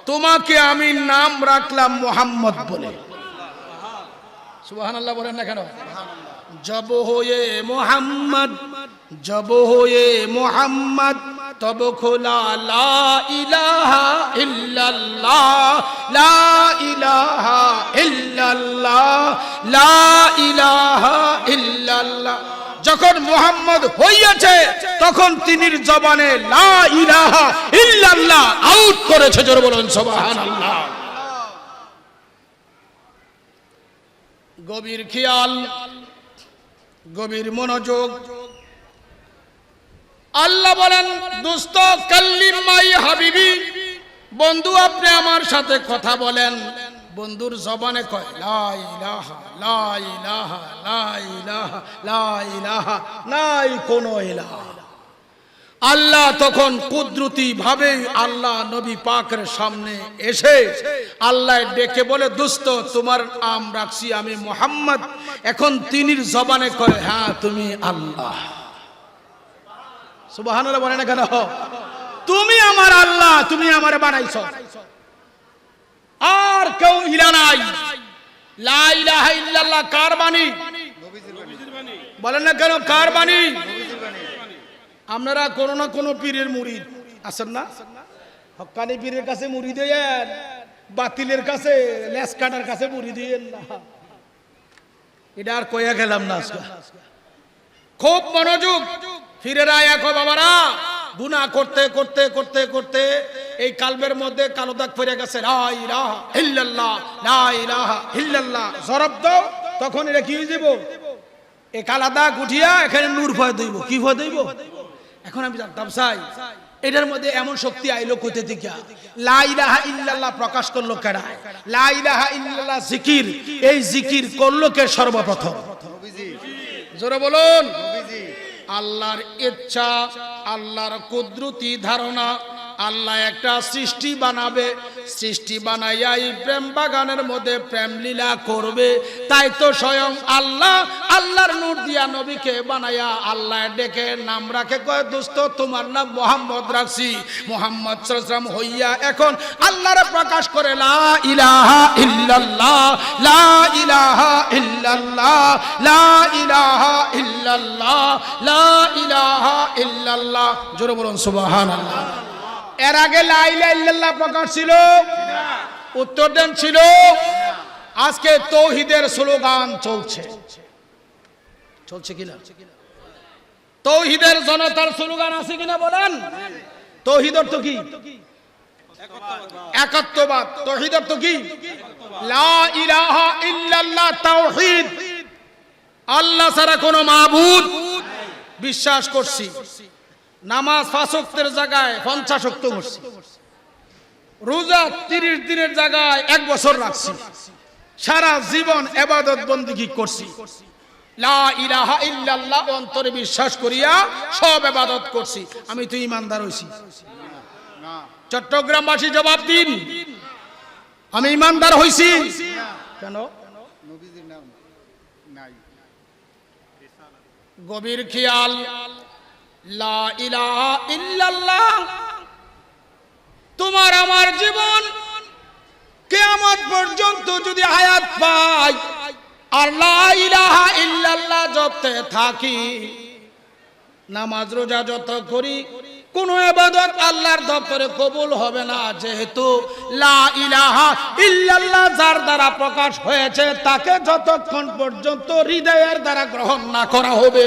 তোমাকে আমি নাম রাখলাম মুহাম্মদ বলে। সুবহানাল্লাহ বলেন না কেন? জব হোয়ে মুহাম্মদ, জব হোয়ে মুহাম্মদ তব খোলা লা ইলাহা ইল্লাল্লাহ, লা ইলাহা ইল্লাল্লাহ, লা ইলাহা ইল্লাল্লাহ। যখন মুহাম্মদ হইয়াছে তখন তিনির জবানে লা ইলাহা ইল্লাল্লাহ আউট করেছে। জোরে বলুন সুবহানাল্লাহ। গভীর খেয়াল, গভীর মনোযোগ। আল্লাহ বলেন দোস্ত কাল্লিম মাই হাবিবি, বন্ধু আপনি আমার সাথে কথা বলেন। বন্ধুর জবানে কয় লা ইলাহা লা ইলাহা লা ইলাহা লা ইলাহা, নাই কোনো ইলাহ। আল্লাহ তখন কুদরতি ভাবে আল্লাহ নবী পাকের সামনে এসে আল্লাহ ডেকে বলে দোস্ত তোমার নাম রাখছি আমি মুহাম্মদ। এখন তিনির জবানে কয় হ্যাঁ তুমি আল্লাহ। সুবহানাল্লাহ বলে না কেন? তুমি আমার আল্লাহ, তুমি আমারে বানাইছো, আর কেউ ইলা নাই। লা ইলাহা ইল্লাল্লাহ কার বাণী? বলেন না কেন কার বাণী? আপনারা কোনো না কোনো পীরের মুরিদ আছেন না? হক্কানি পীরের কাছে মুরিদ হইয়েন, বাতিলের কাছে লেস কাটার কাছে মুরিদ হইয়েন না। এটা আর কইয়া গেলাম না আজকে। খুব মনোযোগ, ফিরেরা এক বাবারা। গুনাহ করতে করতে করতে করতে এই কালবের মধ্যে কালো দাগ পড়ে গেছে। লা ইলাহা ইল্লাল্লাহ লা ইলাহা ইল্লাল্লাহ জরব দাও, তখন এটা কি হয়ে যাব? এই কালা দাগ উঠিয়া এখানে নূর ভয় দইব। কি ভয় দইব? এখন আমি জানতাম চাই এটার মধ্যে এমন শক্তি আইলো কোথা থেকে? লা ইলাহা ইল্লাল্লাহ প্রকাশ করলো কেডা? লা ইলাহা ইল্লাল্লাহ জিকির, এই জিকির করলো কে সর্বপ্রথম? জোরে বলুন। আল্লাহর ইচ্ছা, আল্লাহর কুদরতি ধারণা, আল্লাহ একটা সৃষ্টি বানাবে, সৃষ্টি বানাইয়া এই প্রেম বাগানের মধ্যে প্রেম লীলা করবে। তাই তো স্বয়ং আল্লাহ আল্লাহর নূর দিয়া নবীকে বানাইয়া আল্লাহ ডেকে নাম রাখে, কয় দোস্ত তোমার নাম মুহাম্মদ রাখছি। মুহাম্মদ সাল্লাল্লাহু আলাইহি ওয়াসাল্লাম হইয়া এখন আল্লাহরে প্রকাশ করে লা ইলাহা ইল্লাল্লাহ লা ইলাহা ইল্লাল্লাহ লা ইলাহা ইল্লাল্লাহ লা ইলাহা ইল্লাল্লাহ। জোরে বলুন সুবহানাল্লাহ। এর আগে লা ইলাহা ইল্লাল্লাহ প্রকাশ ছিল? উত্তর দেন ছিল? আজকে তৌহিদের স্লোগান চলছে, চলছে কিনা? তৌহিদের জনতার স্লোগান আছে কিনা বলেন? তৌহিদ অর্থ কি? একাত্মবাদ। তৌহিদ অর্থ কি? লা ইলাহা ইল্লাল্লাহ তাওহীদ, আল্লাহ ছাড়া কোনো মাবুদ বিশ্বাস করছি। নামাজ 5 ওয়াক্তের জায়গায় 50 ওয়াক্ত করছি। রোজা 30 দিনের জায়গায় 1 বছর রাখছি। সারা জীবন ইবাদত বندگی করছি। লা ইলাহা ইল্লাল্লাহ অন্তরে বিশ্বাস করিয়া সব ইবাদত করছি। আমি তো ইমানদার হইছি না? চট্টগ্রামবাসী জবাব দিন, আমি ইমানদার হইছি কেন? নবীজির নাম নাই। গভীর খেয়াল। লা ইলাহা ইল্লাল্লাহ তোমার আমার জীবন কিয়ামত পর্যন্ত যদি হায়াত পাই আর লা ইলাহা ইল্লাল্লাহ জপতে থাকি, নামাজ রোজা যত করি, কোন ইবাদত আল্লাহর দরবারে কবুল হবে না। যেহেতু লা ইলাহা ইল্লাল্লাহ যার দ্বারা প্রকাশ হয়েছে তাকে যতক্ষণ পর্যন্ত হৃদয়ের দ্বারা গ্রহণ না করা হবে।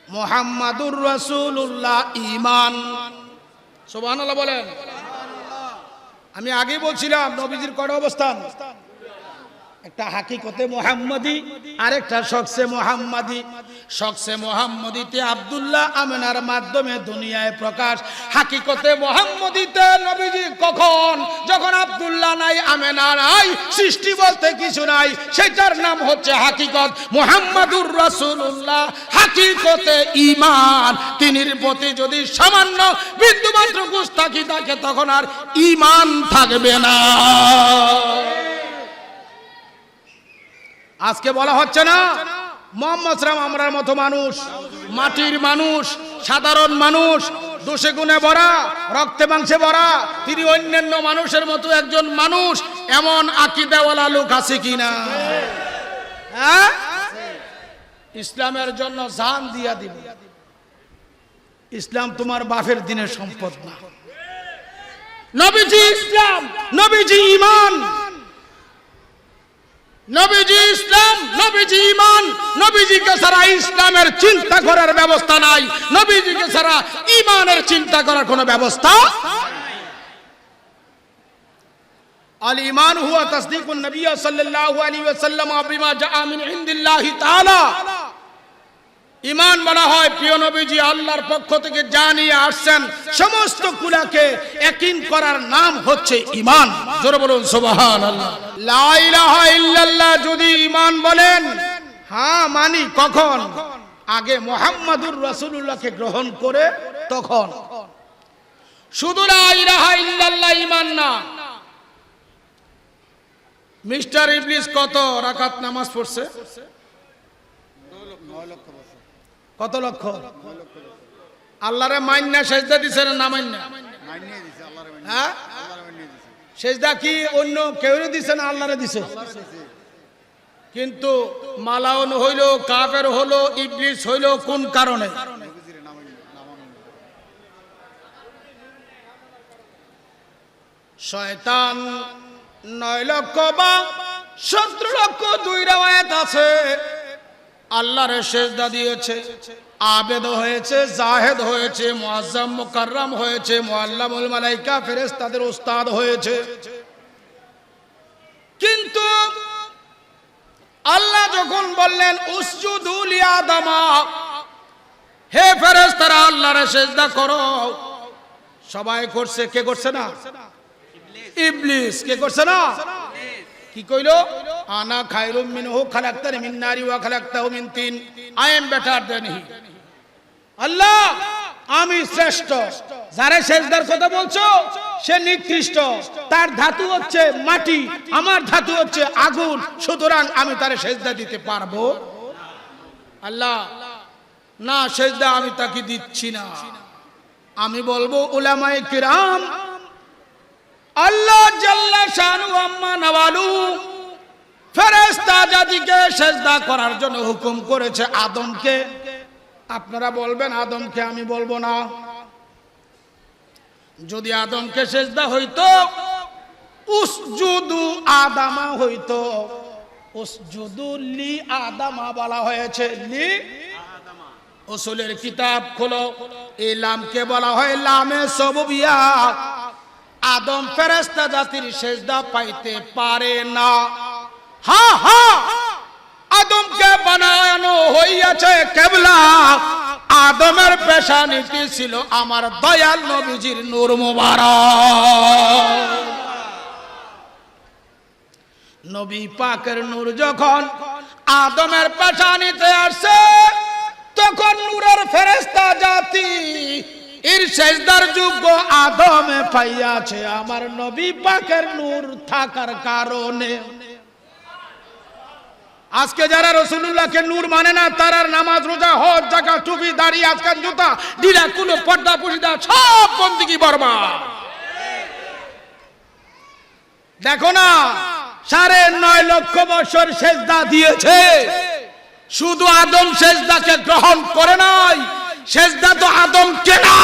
মুহাম্মাদুর রাসূলুল্লাহ ঈমান। সুবহানাল্লাহ বলেন। আমি আগে বলছিলাম নবীজির কয়টা অবস্থান? একটা হাকিকতে মুহাম্মাদি, আরেকটা শখসে মুহাম্মাদি। শখসে মুহাম্মাদিতে আব্দুল্লাহ আমিনার মাধ্যমে দুনিয়ায় প্রকাশ। হাকিকতে মুহাম্মাদিতে নবীজি কখন? যখন আব্দুল্লাহ নাই, আমিনা নাই, সৃষ্টি বলতে কিছু নাই, সেটার নাম হচ্ছে হাকিকত। মুহাম্মাদুর রাসূলুল্লাহ হাকিকতে ঈমান। তিনির প্রতি যদি সামান্য বিন্দুমাত্র গুস্তাখি থাকে তখন আর ঈমান থাকবে না। আজকে বলা হচ্ছে না মুহাম্মদ সাল্লাল্লাহু আমরার মতো মানুষ, মাটির মানুষ, সাধারণ মানুষ, দোষে গুণে ভরা, রক্তে মাংসে ভরা, তিনি অন্যান্য মানুষের মতো একজন মানুষ, এমন আকীদাওয়ালা লোক আছে কিনা? হ্যাঁ, ইসলামের জন্য জান দিয়া দিব। ইসলাম তোমার বাপের দিনের সম্পদ না। নবীজি ইসলাম, নবীজি ঈমান, নবীজি ইসলাম, নবীজি ঈমান। নবীজিকে ছাড়া ইসলামের চিন্তা করার ব্যবস্থা নাই, নবীজিকে ছাড়া ঈমানের চিন্তা করার কোনো ব্যবস্থা নাই। আল ঈমান হুয়া তাসদীকুন নবী সাল্লাল্লাহু আলাইহি ওয়াসাল্লাম বিমা জাআ মিন ইনদিল্লাহি তাআলা। ঈমান বলা হয় প্রিয় নবীজি আল্লাহর পক্ষ থেকে যা নিয়ে আসছেন সমস্ত কুলাকে একীন করার নাম হচ্ছে ঈমান। জোরে বলুন সুবহানাল্লাহ। লা ইলাহা ইল্লাল্লাহ যদি ঈমান বলেন, হ্যাঁ মানি। কখন? আগে মুহাম্মাদুর রাসূলুল্লাহকে গ্রহণ করে তখন। শুধু লা ইলাহা ইল্লাল্লাহ ঈমান না। মিস্টার ইবলিস কত রাকাত নামাজ পড়ছে? কত লক্ষ? আল্লাহরে মাইন্না সেজদা দিছে না মাইন্না? হ্যাঁ, সেজদা কি অন্য কেউ দিছে না আল্লাহরে দিছে? কিন্তু মালাউন হইল, কাফের হলো, ইবলিস হইল কোন কারণে? শয়তান 9 লক্ষ বা 17 লক্ষ 2 রাওয়ায়াত আছে আল্লাহরে সেজদা দিয়েছে, আবেদ হয়েছে, জাহেদ হয়েছে, মুআজ্জাম মুকাররম হয়েছে, মুআল্লামুল মালায়েকা ফেরেশতাদের উস্তাদ হয়েছে। কিন্তু আল্লাহ যখন বললেন উসজুদু লি আদমা, হে ফেরেশতারা আল্লাহরে সেজদা করো, সবাই করছে। কে করছে না? ইবলিস। কে করছে না? কি কইলো? আনা খায়রুম মিনহু খালাকতানি মিন নারি ওয়া খালাকতাহু মিন তিন, আই এম বেটার দেন হি। আল্লাহ আমি শ্রেষ্ঠ। যারা সেজদার কথা বলছো সে নিকৃষ্ট, তার ধাতু হচ্ছে মাটি, আমার ধাতু হচ্ছে আগুন, সুতরাং আমি তারে সেজদা দিতে পারবো? আল্লাহ না, সেজদা আমি তাকে দিচ্ছি না। আমি বলবো উলামায়ে কিরাম আল্লাহ জাল্লা শানু আম্মা নাওয়ালু ফেরেশতা জাতিকে সেজদা করার জন্য হুকুম করেছে আদমকে। আপনারা বলবেন আদমকে, আমি বলবো না। যদি আদমকে সেজদা হইতো উসজুদু আদামা হইতো, উসজুদু লি আদামা বলা হয়েছে। লি আদামা। উসুলের কিতাব খোলো, এই লামকে বলা হয় লামে সববিয়া। আদম ফেরেশতা জাতির সেজদা পাইতে পারে না। হ্যাঁ হ্যাঁ, আদমকে বানানো হইয়াছে কিবলা, আদমের পেশানিতে ছিল আমার দয়াল নবীজির নূর মুবারক। নবী পাকের নূর যখন আদমের পেশানিতে আসে, তখন নূরের ফেরেশতা জাতি এর সেজদার যোগ্য আদমে পাইয়াছে আমার নবী পাকের নূর থাকার কারণে। আজকে যারা রাসূলুল্লাহকে নূর মানে না, তারা নামাজ, রোজা, হজ, যাকাত, টুপি, দাড়ি, আজকাল জুতা, ডিলা, কুলো, পর্দা, পর্দা সব বন্দেগী বরবাদ। দেখো না 9.5 লক্ষ বছর সেজদা দিয়েছে, শুধু আদম সেজদাকে গ্রহণ করে নাই। সেজদা তো আদমকে না,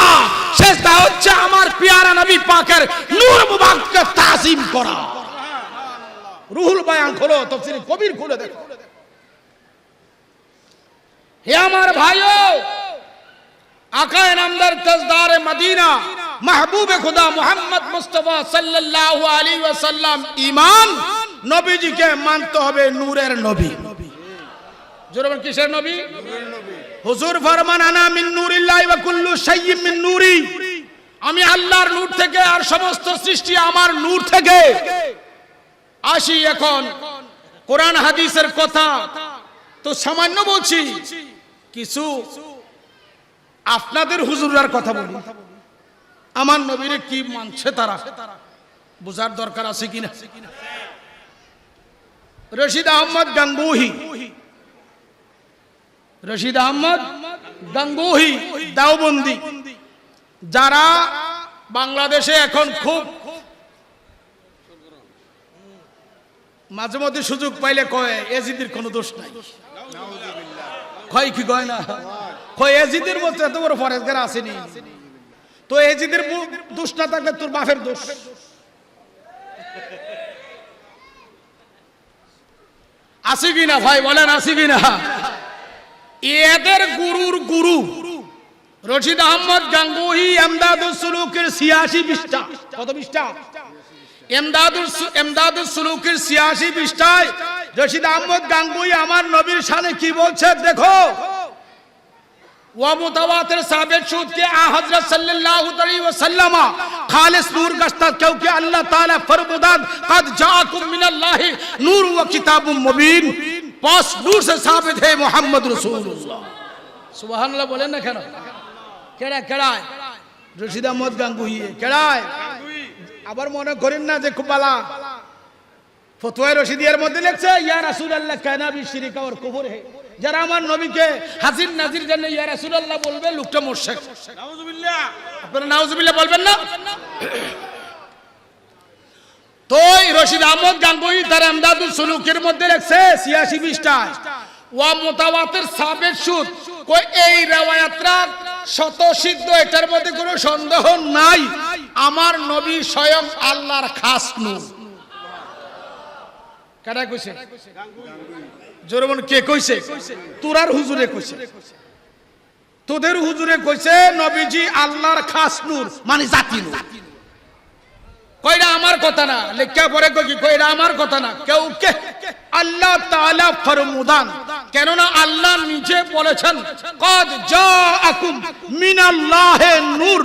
সেজদা হচ্ছে আমার পিয়ারা নবী পাকের নূর মুবারককে তাজিম করা। রুহুল বায়ান খোলো, তাফসীর কবির খুলে দেখো। হে আমার ভাইও, আকায়ে নামদার তাজদার মদিনা মাহবুবে খুদা মুহাম্মদ মুস্তাফা সাল্লাল্লাহু আলাইহি ওয়াসাল্লাম ঈমান, নবীজিকে মানতে হবে নূরের নবী। জোরে কিসের নবী? নূরের নবী। হুজুর ফরমান আনা মিন নূরিল্লাহি ওয়া কুল্লু শাইইন মিন নূরি, আমি আল্লাহর নূর থেকে আর সমস্ত সৃষ্টি আমার নূর থেকে। আসি এখন কোরআন হাদিসের কথা তো সামান্য বলছি, কিছু আপনাদের হুজুরার কথা বলি। আমার নবীরে কি মানছে তারা বোঝার দরকার আছে কিনা। রশিদ আহমদ গাঙ্গুহি, রশিদ আহমদ গাঙ্গুহি দেওবন্দি, যারা বাংলাদেশে এখন খুব মাঝে মধ্যে সুযোগ পাইলে কয় এজিদের কোনো দোষ নাই। কয় কি কয় না, কয় এজিদের মতো এত বড় ফরেজগার আসেনি, তো এজিদের দোষ না থাকলে তোর বাপের দোষ। আসি কিনা ভাই বলেন, আসি কিনা? এদের গুরুর গুরু রশিদ আহমদ গাঙ্গুহি এমদাদুস সুলুকের 86 পৃষ্ঠা। কত পৃষ্ঠা? এমদাদুস সুলুকের 86 পৃষ্ঠায় রশিদ আহমদ গাঙ্গুহি আমার নবীর শানে কি বলছে দেখো। ওয়া মুতাওয়াতির সাবিত শুদ কে হযরত সাল্লাল্লাহু আলাইহি ওয়াসাল্লাম খালিস নূর গস্তা क्योंकि আল্লাহ তাআলা ফরমাদান কদ জাআকুম মিনাল্লাহি নূর ওয়া কিতাবুম মুবিন পাঁচ নূর से साबित है मोहम्मद रसूलुल्लाह সুবহানাল্লাহ বলেন না কেন কেডা কেডায় রশিদ আহমদ গাঙ্গুহি কেডায় আবার মনে করেন না যে খুব বালা ফতোয়া রশিদিয়ার মধ্যে লেখছে ইয়া রাসূলুল্লাহ কানা বি শিরক और কুফর है যারা আমার নবীকে হাজির নাজির জন্য ইয়া রাসূলুল্লাহ বলবে লোকটা মুশরিক নাউজুবিল্লাহ আপনারা নাউজুবিল্লাহ বলবেন না তো রশিদ আহমদ গাঙ্গুহি তার আমদাদুল সুলুকের মধ্যে লেখছে 86 পৃষ্ঠায় ওয়া মুতাওয়াতির সাবিত শুদ কই এই riwayatরা শতসিদ্ধ এটার মধ্যে কোনো সন্দেহ নাই আমার নবী স্বয়ং আল্লাহর খাস নূর কারা কইছে জোরমন কে কইছে তোরার হুজুরে কইছে তোদের হুজুরে কইছে নবীজি আল্লাহর খাস নূর মানে জাতি নূর কইরা আমার কথা না লেখা পরে কই কইরা আমার কথা না কেউ কে আল্লাহ তাআলা ফরমাদান কেন না আল্লাহ নিজে বলেছেন কদ জাআকুম মিনাল্লাহি নূর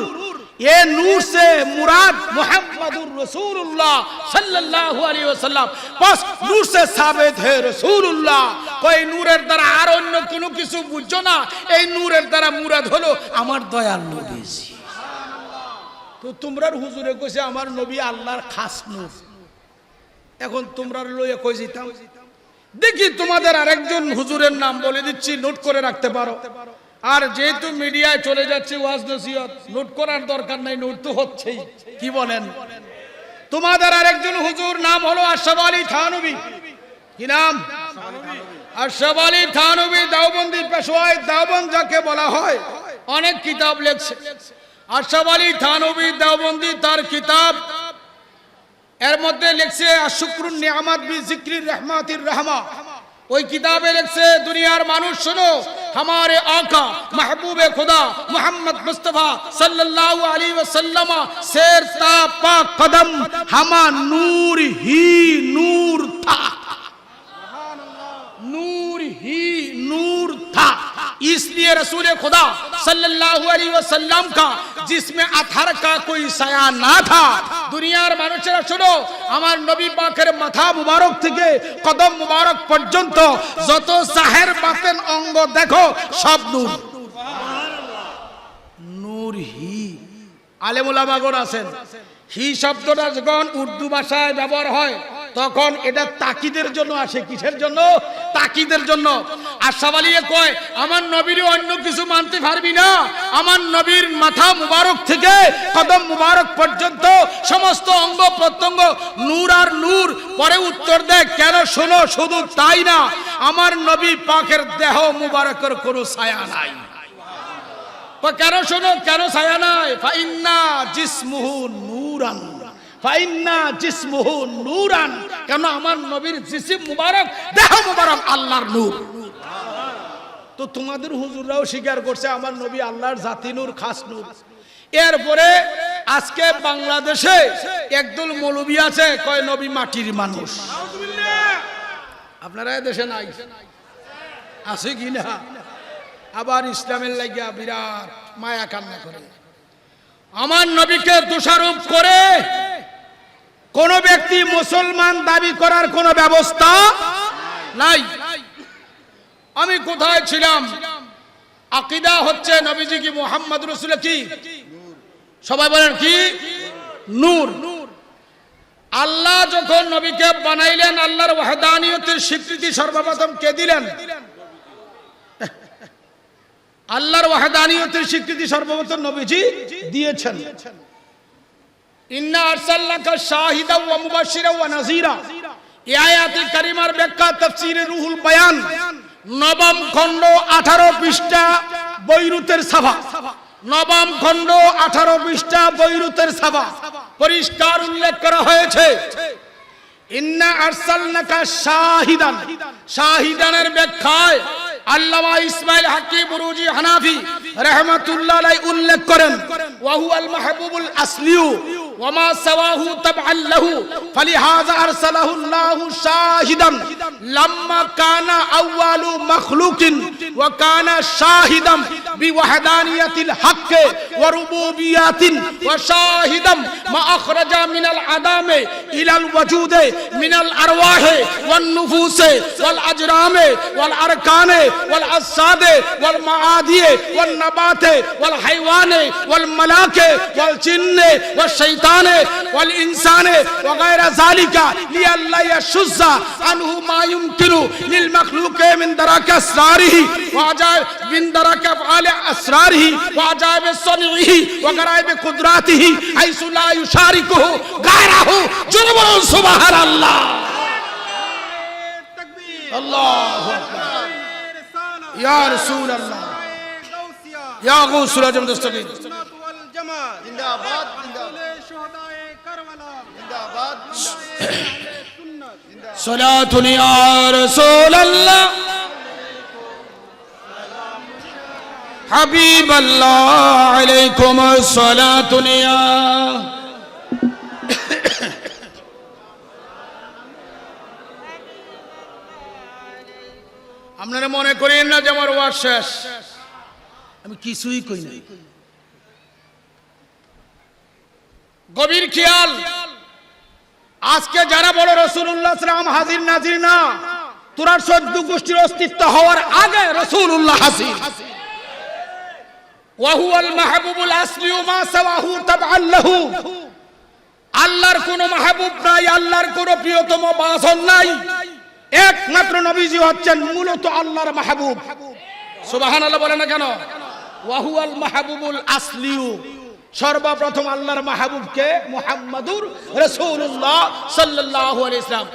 ये नूर से मुराद मुहम्मदुर रसूलुल्लाह सल्लल्लाहु अलैहि वसल्लम बस नूर से साबित है रसूलुल्लाह कोई नूरेर দ্বারা আর অন্য কোনো কিছু বুঝছো না এই নূরের দ্বারা মুরাদ হলো আমার দয়াল নবীজি তো তোমরার হুজুরে কইছে আমার নবী আল্লাহর খাস নূর এখন তোমরার লইয়া কই যেতাম দেখি তোমাদের আরেকজন হুজুরের নাম বলে দিচ্ছি নোট করে রাখতে পারো আর যেহেতু মিডিয়ায় চলে যাচ্ছে ওয়াজ নসিহত নোট করার দরকার নাই নোট তো হচ্ছেই কি বলেন তোমাদের আরেকজন হুজুর নাম হলো আশরাফ আলী থানভী কি নাম আশরাফ আলী থানভী দেওবন্দি পেশওয়ায়ে দেওবন্দ যাকে বলা হয় অনেক কিতাব লেখছে আশরাফ আলী থানভী দেওবন্দি তার কিতাব এর মধ্যে লেখছে আশুকরুন নিয়ামত বি যিকরির রহমাতির রহমা ওই কিতাবে লিখছে দুনিয়ার মানুষ শুনো हमारे आका महबूब खुदा मोहम्मद मुस्तफा सल्लल्लाहु अलैहि वसल्लम शेर ता पाक कदम हमा नूर ही नूर था नूर ही नूर था इसलिए रसूल खुदा सल्लल्लाहु अलैहि वसल्लम का जिसमें अथर का कोई साया ना था দুনিয়ার মানুষেরা শুনো আমার নবী পাকের মাথা মুবারক থেকে কদম মুবারক পর্যন্ত যত জাহের বাতেন অঙ্গ দেখো সব নূর নূর হি আলেম উলামাগণ আছেন হি শব্দটা যখন উর্দু ভাষায় ব্যবহার হয় তখন এটা তাকিদের জন্য আসে কিসের জন্য তাকিদের জন্য আশরাফ আলী কয় আমার নবীর অন্য কিছু মানতে পারবি না আমার নবীর মাথা মুবারক থেকে কদম মুবারক পর্যন্ত সমস্ত অঙ্গ প্রত্যঙ্গ নূর আর নূর পরে উত্তর দেয় কেন শোনো শুধু তাই না আমার নবী পাকের দেহ মুবারকের কোনো ছায়া নাই কেন শোনো কেন ছায়া নাই ফাইন্না জিসমুহু নূরান ফাইন্না জিসমুহু নূরান কেন আমার নবীর জিসিম মুবারক দেহ মুবারক আল্লাহর নূর তো তোমাদের হুজুররাও স্বীকার করছে আমার নবী আল্লাহর জাতি নূর খাস নূর এরপরে আজকে বাংলাদেশে একদল মৌলবী আছে কয় নবী মাটির মানুষ আপনারা দেশে নাই আছে কি না আবার ইসলামের লাগিয়া বিরাট মায়া কান্না করে আমার নবীকে দোষারোপ করে কোন ব্যক্তি মুসলমান দাবি করার কোন ব্যবস্থা নাই আমি কোথায় ছিলাম আকীদা হচ্ছে নবীজি কি মুহাম্মদ রাসূল কি সবাই বলেন কি নূর আল্লাহ যখন নবীকে বানাইলেন আল্লাহর ওয়াহদানিয়তের স্বীকৃতি সর্বপ্রথম কে দিলেন আল্লাহর ওয়াহদানিয়তের স্বীকৃতি সর্বপ্রথম নবীজি দিয়েছেন ইন্না আরসালনাকা শাহিদাও ওয়া মুবাশশিরাও ওয়া নাযীরা এই আয়াতে কারিমার ব্যাখ্যা তাফসীরে রুহুল বায়ান নবম খণ্ড 18 পৃষ্ঠা বৈরুতের সাফা নবম খণ্ড 18 পৃষ্ঠা বৈরুতের সাফা পরিষ্কার উল্লেখ করা হয়েছে ইন্না আরসালনাকা শাহিদান শাহিদানের ব্যাখ্যায় আল্লামা ইসমাইল হাকি বুরুজি হানাফি রাহমাতুল্লাহ আলাইহি উল্লেখ করেন ওয়া হুয়াল মাহবুবুল আসলিউ ওয়া মা সাওয়াহু তাবআন লাহু ফালিহাযা আরসালাহু আল্লাহু শাহিদান لما كان أول مخلوق وكان شاهدا بوحدانية الحق وربوبيات وشاهدا ما أخرج من العدم إلى الوجود من الأرواح والنفوس والأجرام والأركان والأجساد والمعادي والنبات والحيوان والملاك والجن والشيطان والإنسان وغير ذلك لئلا يشذ عنه ما يمكن للمخلوق من درك أسراره وعجائب من درك أفعال أسراره وعجائب صنعه وغرائب قدراته حيث لا يشاركه غيره جرب سبحان الله الله أكبر يا رسول الله يا غوث الأعظم دستگیر जिंदाबाद जिंदाबाद صلاة يا رسول الله حبيب الله عليكم الصلاة يا আপনারা মনে করেন না যে আমার ওয়াজ শেষ আমি কিছুই কই না গভীর খেয়াল আজকে যারা বড় রাসূলুল্লাহ সাল্লাল্লাহু হাজির নাজির না তোরা 14 গোষ্ঠীর অস্তিত্ব হওয়ার আগে রাসূলুল্লাহ হাজির ওয়া হুয়াল মাহবুবুল আসলি মা সাওয়াহু তাবআন লাহু আল্লাহর কোন মাহবুব নাই আল্লাহর কোন প্রিয়তম বাসন নাই একমাত্র নবীজি হচ্ছেন মূলত আল্লাহর মাহবুব সুবহানাল্লাহ বলেন না কেন ওয়া হুয়াল মাহবুবুল আসলি সর্বপ্রথম আল্লাহর মাহবুবকে মুহাম্মাদুর রাসূলুল্লাহ সাল্লাল্লাহু আলাইহি ওয়াসাল্লাম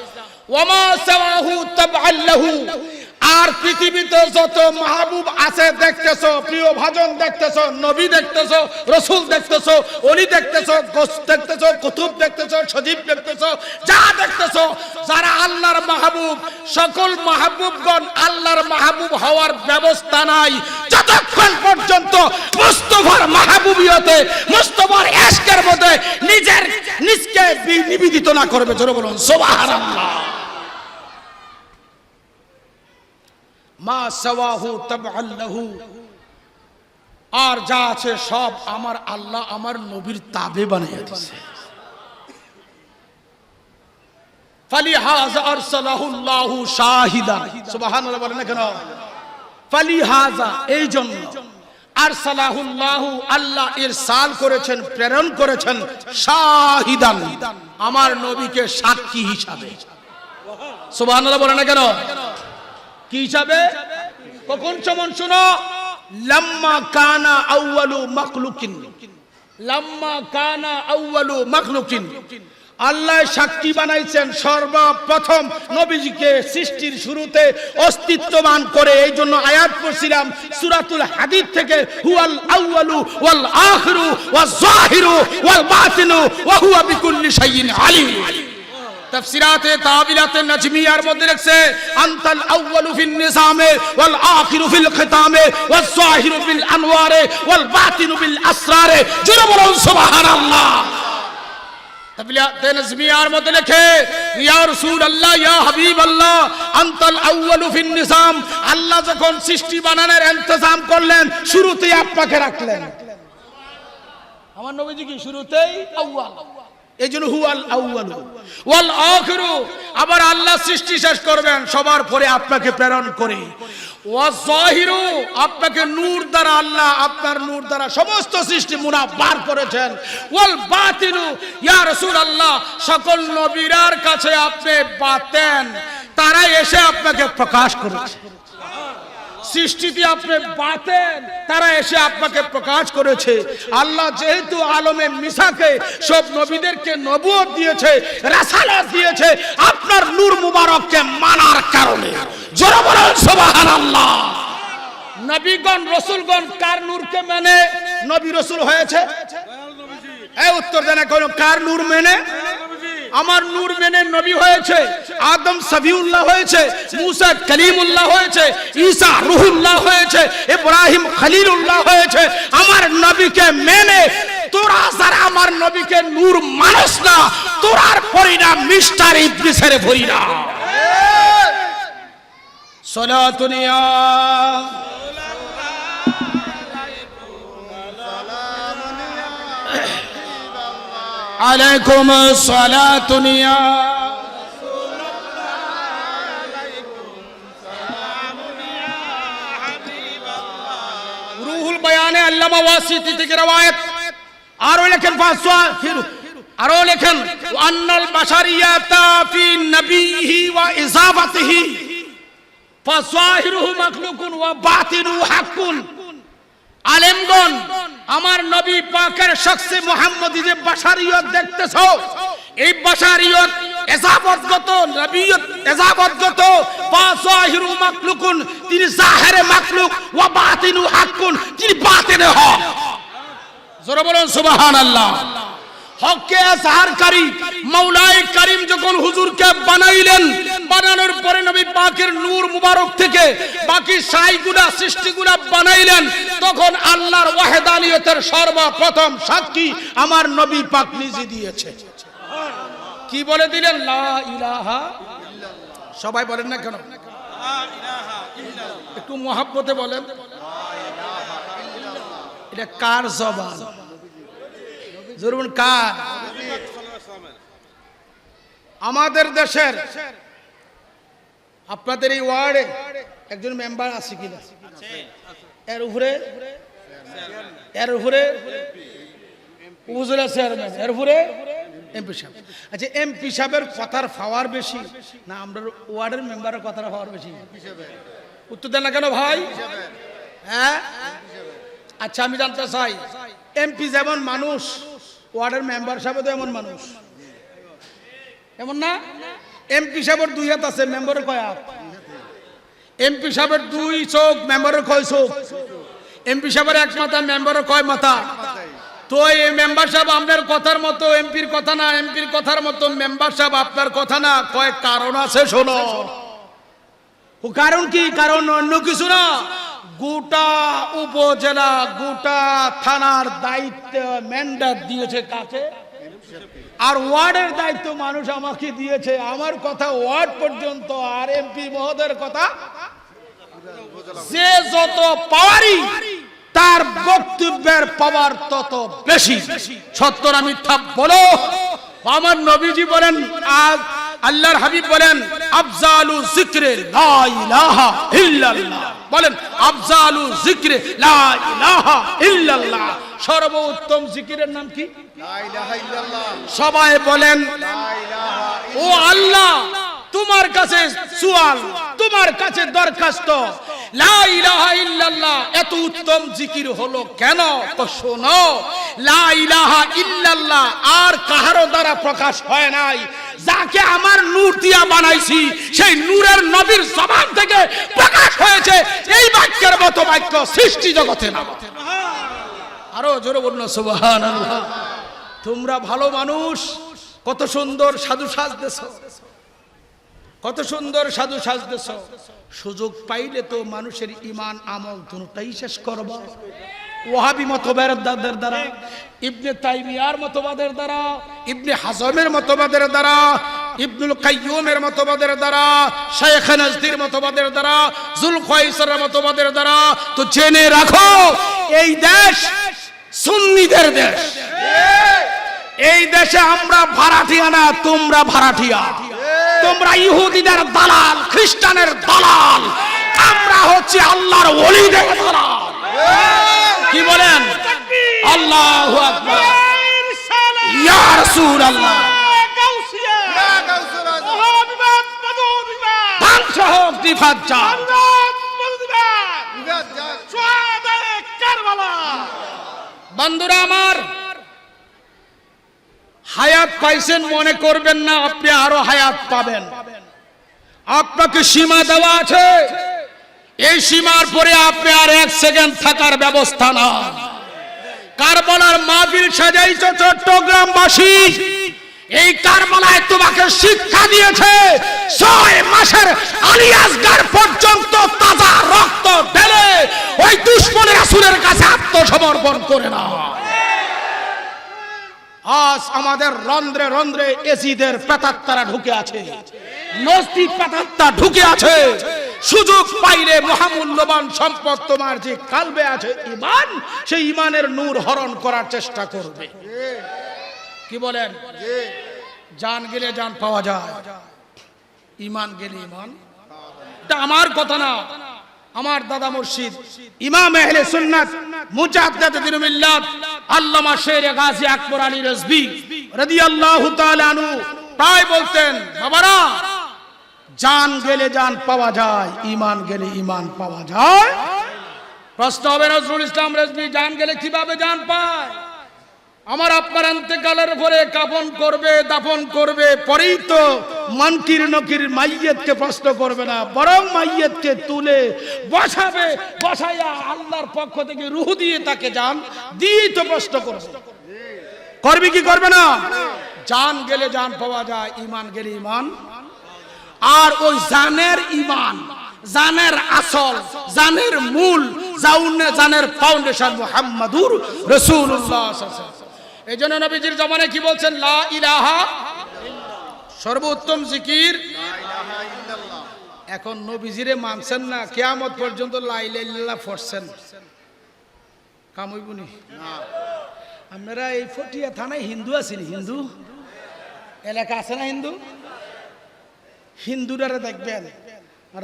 ওয়া মা সাওয়াহু তাবআন লাহু আর পৃথিবীতে যত মাহবুব আছে দেখতেছো প্রিয় ভাজন দেখতেছো নবী দেখতেছো রাসূল দেখতেছো ওলি দেখতেছো গোস দেখতেছো কুতুব দেখতেছো সজীব দেখতেছো যা দেখতেছো যারা আল্লাহর মাহবুব সকল মাহবুবগণ আল্লাহর মাহবুব হওয়ার ব্যবস্থা নাই যতক্ষণ পর্যন্ত মুস্তাফার মাহবুবিয়তে মুস্তাফার ইশকের মধ্যে নিজকে নিবেদিত না করবে জোরে বলুন সুবহানাল্লাহ মা সাওয়াহু তাবআন লাহু আর যা আছে সব আমার আল্লাহ আমার নবীর তাবে বানিয়ে দিয়েছে ফালিহাযা আরসালাহুল্লাহু শাহিদান সুবহানাল্লাহ বলেন না কেন ফালিহাযা এই জন্য আরসালাহুল্লাহু আল্লাহ ইরসাল করেছেন প্রেরণ করেছেন শাহিদান আমার নবীকে সাক্ষী হিসাবে সুবহানাল্লাহ বলেন না কেন কি হিসাবে কখন চমন শুনো লাম্মা কানা আউয়ালু মাখলুকিন লাম্মা কানা আউয়ালু মাখলুকিন আল্লাহ সাক্ষী বানাইছেন সর্বপ্রথম নবীজিকে সৃষ্টির শুরুতে অস্তিত্ববান করে এইজন্য আয়াত পড়ছিলাম সূরাতুল হাদীদ থেকে হুয়াল আউয়ালু ওয়াল আখিরু ওয়াজ যাহিরু ওয়াল বাতিনু ওয়া হুয়া বিকুল্লি শাইইন আলিম তাফসিরাতে তাবিলাতে নাজমিয়ার মধ্যে লিখছে আনতাল আউয়ালু ফিন নিজামে ওয়াল আখিরু ফিল খিতামে ওয়াজ যাহিরু বিল আনওয়ারে ওয়াল বাতিনু বিল আসরারে জোরে বলুন সুবহানাল্লাহ তাবিলাতে নাজমিয়ার মধ্যে লেখে ইয়া রাসূলুল্লাহ ইয়া হাবিবাল্লাহ আনতাল আউয়ালু ফিন নিজাম আল্লাহ যখন সৃষ্টি বানানোর ইন্তজাম করলেন শুরুতেই আপনাকে রাখলেন আমার নবীজি কি শুরুতেই আউয়াল এইজন্য হুয়াল আউয়ালু ওয়াল আখিরু আবার আল্লাহ সৃষ্টি শেষ করবেন সবার পরে আপনাকে প্রেরণ করে ওয়াজ যাহিরু আপনাকে নূর দ্বারা আল্লাহ আপনার নূর দ্বারা সমস্ত সৃষ্টি মুনাব্বার করেছেন ওয়াল বাতিনু ইয়া রাসূলুল্লাহ সকল নবীরার কাছে আপনি বাতেন তারা এসে আপনাকে প্রকাশ করেছে সৃষ্টিতে আপনি বাতেন তারা এসে আপনাকে প্রকাশ করেছে আল্লাহ যেহেতু আলমে মিসাকে সব নবীদেরকে নবুয়ত দিয়েছে রাসালাত দিয়েছে আপনার নূর মুবারককে মানার কারণে জোরে বলুন সুবহানাল্লাহ নবীগণ রাসূলগণ কার নূরকে মানে নবী রাসূল হয়েছে এই উত্তর দেন কোন কার নূর মেনে আমার নূর মেনে নবী হয়েছে আদম সফিউল্লাহ হয়েছে মুসা কলিমুল্লাহ হয়েছে ঈসা রূহুল্লাহ হয়েছে ইব্রাহিম খলিলুল্লাহ হয়েছে আমার নবীকে মেনে তোরা যারা আমার নবীকে নূর মানুষ না তোরার পরিণাম মিস্টার ইবলিসের পরিণাম সালাতুন ইয়া আলাইকুম সালাতুন ইয়া রুহুল বায়ানে আল্লামা ওয়াসিতি থেকে রওয়ায়াত আরো লেখেন আরো লেখেন আন্নাল বাশারিয়াতা ফি নবিহি ওয়া ইজাবাতিহি ফাযাহিরুহু মাখলুকুন ওয়া বাতিনুহু হাক্কুন। আলেমগণ, আমার নবী পাকের শখসে মুহাম্মদী যে বাশারিয়ত দেখতেছো, এই বাশারিয়ত এজাবতগত, নবিয়ত এজাবতগত। ফাযাহিরুহু মাখলুকুন, তিনি জাহিরে মাখলুক, ওয়া বাতিনুহু হাক্কুন, তিনি বাতিনে হক। জোরে বলুন সুবহানাল্লাহ। হককে আজহারকারী মাওলাই কারীম যখন হুজুরকে বানাইলেন, বানানোর পরে নবী পাকের নূর মুবারক থেকে বাকি সাইগুলা সৃষ্টিগুলা বানাইলেন, তখন আল্লাহর ওয়াহদানিয়তের সর্বপ্রথম সাক্ষী আমার নবী পাক নিজে দিয়েছে। কি বলে দিলেন? লা ইলাহা। সবাই বলেন না কেন? একটু মহাব্বতে বলেন। এটা কার জবান? জরুর কার? আমাদের দেশের, আপনাদের এই ওয়ার্ডে একজন মেম্বার আছে কিনা? এর উপরে উপজেলা চেয়ারম্যান, এর উপরে এমপি সাহেব। আচ্ছা, এমপি সাহেবের কথার পাওয়ার বেশি না আমরা ওয়ার্ডের মেম্বারের কথার পাওয়ার বেশি? উত্তর দেন না কেন ভাই? হ্যাঁ, আচ্ছা আমি জানতে চাই, এমপি যেমন মানুষ, ওয়ার্ডের মেম্বার সাহেব তো এমন মানুষ, এমন না? এমপি সাহেবের দুই হাত আছে, মেম্বারের কয় হাত? এমপি সাহেবের দুই চোখ, মেম্বারের কয় চোখ? এমপি সাহেবের এক মাথা, মেম্বারের কয় মাথা? তো এই মেম্বার সাহেব আপনার কথার মতো এমপির কথা না, এমপির কথার মতো মেম্বার সাহেব আপনার কথা না। কয় কারণ আছে, শোনো। কারণ কি? কারণ অন্য কিছু না। গোটা উপজেলা, গোটা থানার দায়িত্ব ম্যান্ডেট দিয়েছে কাকে? আর ওয়ার্ডের দায়িত্ব মানুষ আমাকে দিয়েছে। আমার কথা ওয়ার্ড পর্যন্ত, আর এমপি মহোদয়ের কথা যে যত পাওয়ারই, তার বক্তব্যের পাওয়ার তত বেশি। সত্য না মিথ্যা বলো? আমার নবীজি বলেন, আল্লাহর হাবিব বলেন, আফজালু যিকরে লা ইলাহা ইল্লাল্লাহ। বলেন, আফজালু যিকরে লা ইলাহা ইল্লাল্লাহ। সর্বোত্তম জিকিরের নাম কি? লা ইলাহা ইল্লাল্লাহ। সবাই বলেন, ও আল্লাহ, তোমার কাছে সুয়াল, তোমার কাছে দরখাস্ত, লা ইলাহা ইল্লাল্লাহ এত উত্তম জিকির হলো কেন? তো শোনো, লা ইলাহা ইল্লাল্লাহ আর কাহারো দ্বারা প্রকাশ হয় নাই। যাকে আমার নূর দিয়া বানাইছি, সেই নূরের নবীর জবান থেকে প্রকাশ হয়েছে। এই বাক্যের মতো বাক্য সৃষ্টি জগতে না। আরো জোরে বলুন সুবহানাল্লাহ। তোমরা ভালো মানুষ, কত সুন্দর সাধু সাজতেছ, কত সুন্দর সাধু সাজতেছ। সুযোগ পাইলে তো মানুষের ঈমান আমল দুটোই শেষ করবা। ওয়াহাবি মতবাদের দ্বারা, ইবনে তাইমিয়ার মতবাদের দ্বারা, ইবনে হাজমের মতবাদের দ্বারা, ইবনুল কাইয়ুমের মতবাদের দ্বারা, শাইখ নাজদির মতবাদের দ্বারা, জুলখাইসের মতবাদের দ্বারা। তো জেনে রাখো, এই দেশ সুন্নিদের দেশ। এই দেশে আমরা ভাড়াটিয়া না, তোমরা ভাড়াটিয়া। তোমরা ইহুদিদের দালাল, খ্রিস্টানের দালাল, আমরা হচ্ছে আল্লাহর ওলিদের দালাল। কি বলেন? আল্লাহু আকবার। ইয়া রাসূলুল্লাহ, ধ্বংস হোক দিফাজ্জাল। বন্ধুরা আমার, হায়াত পাইছেন মনে করবেন না আপনি আরো হায়াত পাবেন। আপনাকে সীমা দেওয়া আছে, এই সীমার পরে আপনি আর এক সেকেন্ড থাকার ব্যবস্থা না। কারবালার মাহফিল সাজাইছো চট্টগ্রামবাসী, এই কারবালায় তোমাকে শিক্ষা দিয়েছে 6 মাসের আলিয়াসগার পর্যন্ত তাজা রক্ত ঢেলে ওই দুশমনের রাসূলের কাছে আত্মসমর্পণ করে না। আজ আমাদের রন্ধ্রে রন্ধ্রে এজিদের প্রেতাত্মারা ঢুকে আছে, নস্তিক প্রেতাত্মা ঢুকে আছে। সুযোগ পাইলে মহামূল্যবান সম্পদ তোমার যে কালবে আছে ঈমান, সেই ঈমানের নূর হরণ করার চেষ্টা করবে। কি বলেন? জান গেলে জান পাওয়া যায়, ঈমান গেলে ঈমান। এটা আমার কথা না, আমার দাদা মুর্শিদ ইমাম আহলে সুন্নাত মুজাদ্দিদ দ্বীন মিল্লাত আল্লামা শের গাজী আকবর আলী রিজভী রাদিয়াল্লাহু তাআলা আনহু তাই বলতেন, বাবারা জান গেলে জান পাওয়া যায়, ঈমান গেলে ঈমান পাওয়া যায়। প্রশ্ন হবে নজরুল ইসলাম রিজভী জান গেলে কিভাবে জান পায়? আমার আপনার ইন্তেকালের পরে কাফন করবে, দাফন করবে, পরেই তো মনকির নকির মাইয়তকে প্রশ্ন করবে না, বরং মাইয়তকে তুলে বসাবে, বসাইয়া আল্লাহর পক্ষ থেকে রূহ দিয়ে তাকে জান দিয়ে তো প্রশ্ন করবে। করবে কি করবে না? জান গেলে জান পাওয়া যায়, ঈমান গেলে ঈমান। আর ওই জানের ঈমান, জানের আসল, জানের মূল, জানের ফাউন্ডেশন মুহাম্মাদুর রাসূলুল্লাহ সাল্লাল্লাহু আলাইহি ওয়াসাল্লাম। এই জন্য নবীজির জমানে কি বলছেন? লা ইলাহা সর্বোত্তম জিকির লা ইলাহা ইল্লাল্লাহ। এখন নবীজিরে মানছেন না, কিয়ামত পর্যন্ত লা ইলাহা ইল্লাল্লাহ পড়ছেন, কাম হইবনি না। আপনারা এই ফটিয়া থানায় হিন্দু আছেন, হিন্দু এলাকা আছে না, হিন্দু হিন্দুরা দেখবেন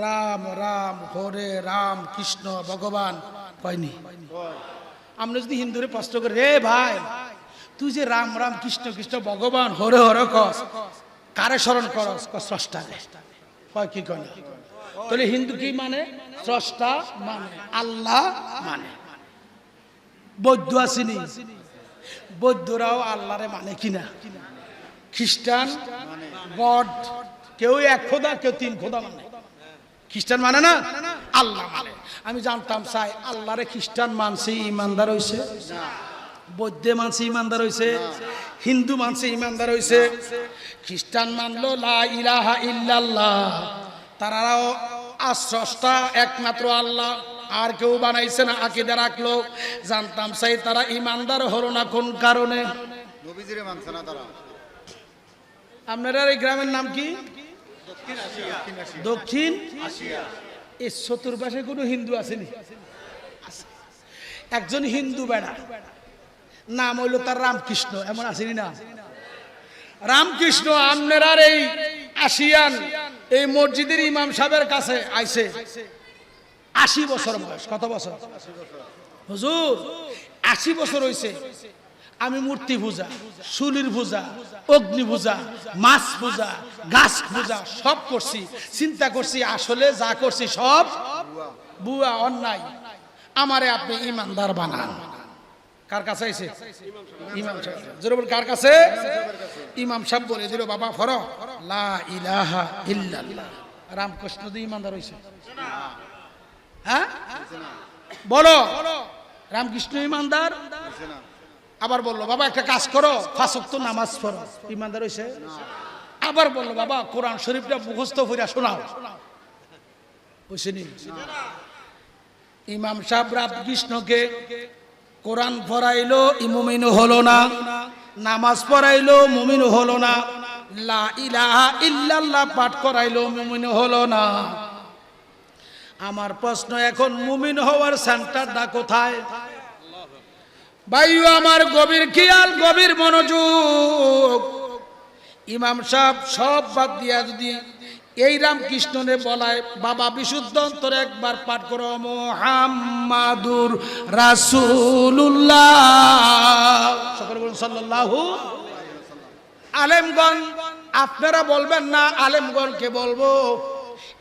রাম রাম হরে রাম কৃষ্ণ ভগবান কয়নি। আমরা যদি হিন্দুরে প্রশ্ন করি, রে ভাই তুই যে রাম রাম কৃষ্ণ কৃষ্ণ ভগবান হরে হরে কস, কারে স্মরণ করস? স্রষ্টা কয়, কি কয় না? তাহলে হিন্দু কি মানে? স্রষ্টা মানে, আল্লাহ মানে। বৌদ্ধ আসেনি, বৌদ্ধরাও আল্লাহরে মানে কিনা? খ্রিস্টান গড, কেউ এক খোদা, কেউ তিন খোদা মানে। খ্রিস্টান মানে না, আল্লাহ মানে। আমি জানতাম চাই আল্লাহরে খ্রিস্টান মানছে ইমানদার হইছে, বৌদ্ধে মানছে ইমানদার হইছে, হিন্দু মানছে ইমানদার হইছে। খ্রিস্টান মানলো লা ইলাহা ইল্লাল্লাহ, তারাও স্রষ্টা একমাত্র আল্লাহ, আর কেউ বানাইছে না, আকীদা রাখলো। জানতাম চাই তারা ইমানদার হলো না কোন কারণে? নবীজিরে মানছে না তারা। আপনারা এই গ্রামের নাম কি? দক্ষিণ আসিয়া। এই চতুর্পাশে কোনো হিন্দু আসেনি? একজন হিন্দু বেড়া, নাম হইল তার রামকৃষ্ণ, এমন আসেনি না? রামকৃষ্ণ আপনারা এই আসিয়ান এই মসজিদের ইমাম সাহেবের কাছে আইছে, 80 বছর বয়স। কত বছর? হুজুর 80 বছর হইছে, আমি মূর্তি পূজা, শুলির পূজা, অগ্নি পূজা, মাছ পূজা, গাছ পূজা সব করছি, চিন্তা করছি আসলে যা করছি সব বুয়া, অন্যায়। আমারে আপনি ইমানদার বানান। কার কাছে আইছে? ইমাম সাহেব। জোরে বল, কার কাছে? ইমাম সাহেব বলে দিল, বাবা ফর লা ইলাহা ইল্লাল্লাহ। রামকৃষ্ণ দিয়ে ইমানদার হইছে? হ্যাঁ বলো, রামকৃষ্ণ ইমানদার? আবার বললো, বাবা একটা কাজ করো, 5 ওয়াক্ত নামাজ পড়ো, ইমানদার হইছে? আবার বললো, বাবা কোরআন শরীফটা মুখস্থ করে শোনাও, হইছে নি? ইমাম সাহেব রামকৃষ্ণকে কোরআন পড়াইলো, মুমিন হলো না, নামাজ পড়াইলো, মুমিন হলো না, লা ইলাহা ইল্লাল্লাহ পাঠ করাইলো, মুমিন হলো না। আমার প্রশ্ন, এখন মুমিন হওয়ার সেন্টারটা কোথায়? ভাইও আমার, গভীর খেয়াল, গভীর মনোযোগ। ইমাম সাহেব সব বাদ দিয়া যদি এই রামকৃষ্ণনে বলায়, বাবা বিশুদ্ধ অন্তরে একবার পাঠ করো মুহাম্মাদুর রাসূলুল্লাহ, সকলে বলুন সাল্লাল্লাহু। আলেমগণ আপনারা বলবেন না, আলেমগণকে বলবো,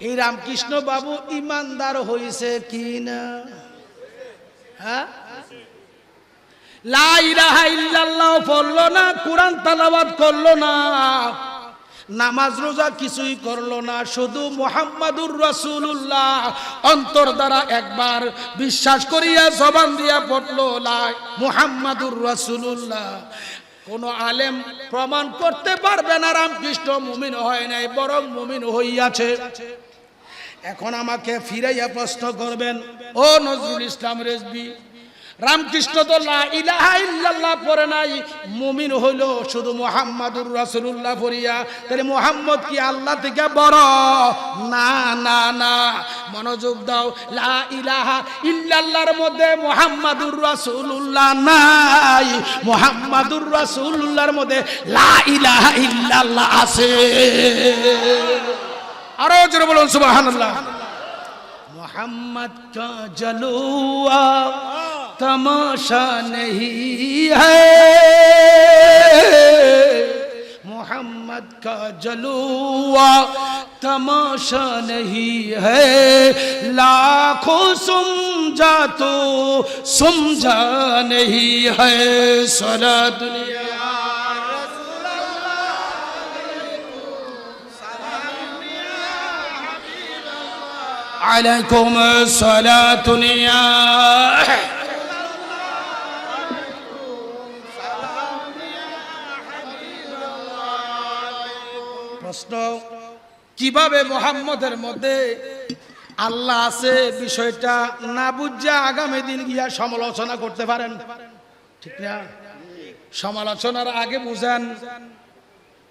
এই রামকৃষ্ণ বাবু ইমানদার হয়েছে কি না? হ্যাঁ, লা ইলাহা ইল্লাল্লাহ পড়লো না, কোরআন তেলাওয়াত করলো না, নামাজ রোজা কিছুই করলো না, শুধু মুহাম্মাদুর রাসূলুল্লাহ অন্তর দ্বারা একবার বিশ্বাস করিয়া জবান দিয়া পড়লো লা মুহাম্মাদুর রাসূলুল্লাহ। কোন আলেম প্রমাণ করতে পারবে না রামকৃষ্ণ মুমিন হয় নাই, বরং মুমিন হইয়াছে। এখন আমাকে ফিরাইয়া প্রশ্ন করবেন, ও নজরুল ইসলাম রিজভী, রামকৃষ্ণ তো লা ইলাহা ইল্লাল্লাহ পড়ে নাই, মুমিন হইল শুধু মুহাম্মাদুর রাসূলুল্লাহ পড়িয়া, তাহলে মুহাম্মদ কি আল্লাহ থেকে বড়? না না না, মনোযোগ দাও। লা ইলাহা ইল্লাল্লাহর মধ্যে মুহাম্মাদুর রাসূলুল্লাহ নাই, মুহাম্মাদুর রাসূলুল্লাহর মধ্যে লা ইলাহা ইল্লাল্লাহ আছে। আরো জোরে বলুন সুবহানাল্লাহ। मोहम्मद का जलवा तमाशा नहीं है, मोहम्मद का जलवा तमाशा नहीं है, लाखों समझा तो समझा नहीं है। सारा दुनिया अलैकुम सलातुनिया। প্রশ্ন, কিভাবে মুহাম্মদের মধ্যে আল্লাহ আছে বিষয়টা না বুঝা আগামী দিন গিয়া সমালোচনা করতে পারেন? ঠিক না? সমালোচনার আগে বুঝেন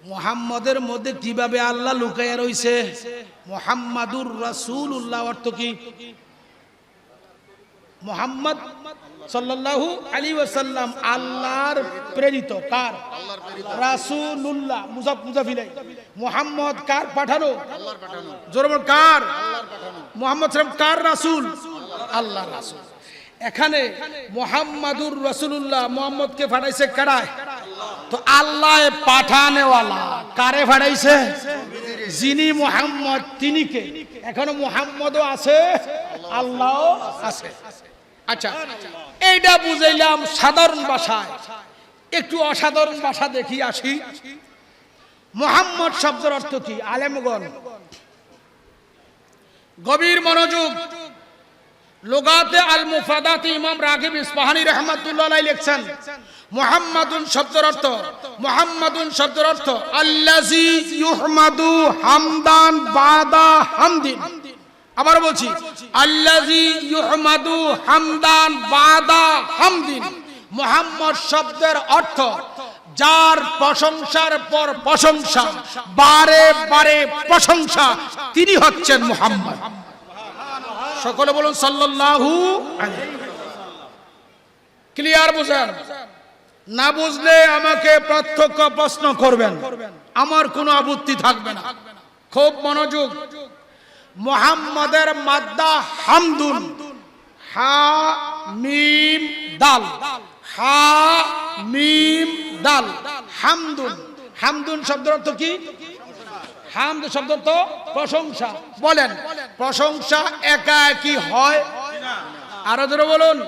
মুহাম্মদের মধ্যে কিভাবে আল্লাহ লুকাইয়া রইছে। মুহাম্মাদুর রাসূলুল্লাহ অর্থ কি? মুহাম্মদ সাল্লাল্লাহু আলাইহি ওয়াসাল্লাম আল্লাহর প্রেরিত। কার? রাসূলুল্লাহ মুজাফিলাই। মুহাম্মদ কার পাঠানো? আল্লাহর পাঠানো। জোরে বল, কার? আল্লাহর পাঠানো। মুহাম্মদ সাল্লাল্লাহু আলাইহি ওয়াসাল্লাম কার রাসূল? আল্লাহর রাসূল। এখানে মুহাম্মাদুর রাসূলুল্লাহ মুহাম্মদকে পাঠাইছে কারায়? তো আল্লাহ পাঠানেওয়ালা কারে পাঠাইছে? যিনি মুহাম্মদ তিনি কে? এখনো মুহাম্মদও আছে, আল্লাহও আছে। আচ্ছা, এইটা বুঝাইলাম সাধারণ ভাষায়। একটু অসাধারণ ভাষা দেখি আসি। মুহাম্মদ শব্দের অর্থ কি? আলেমগণ গভীর মনোযোগ। লুগাতে আল মুফাদাতে ইমাম রাগিব ইসফাহানি রাহমাতুল্লাহ আলাইহি লিখছেন, মুহাম্মাদুন শব্দের অর্থ, মুহাম্মাদুন শব্দের অর্থ আল্লাযী ইউহমাদু হামদান বাদা হামদিন। আবার বলছি, আল্লাযী ইউহমাদু হামদান বাদা হামদিন। মুহাম্মদ শব্দের অর্থ যার প্রশংসার পর প্রশংসা, বারে বারে প্রশংসা, তিনি হচ্ছেন মুহাম্মদ। সকলে বলুন সাল্লাল্লাহু আলাইহি। ক্লিয়ার বুঝেন? না বুঝলে আমাকে প্রত্যক্ষ প্রশ্ন করবেন, আমার কোনো আপত্তি থাকবে না। খুব মনোযোগ। মুহাম্মাদের মাদ্দা হামদুন, হা মিম দাল, হা মিম দাল, হামদুন। হামদুন শব্দের অর্থ কি? হামদ শব্দ তো প্রশংসা। বলেন, প্রশংসা একা একই হয়? আরো জোরে বলুন।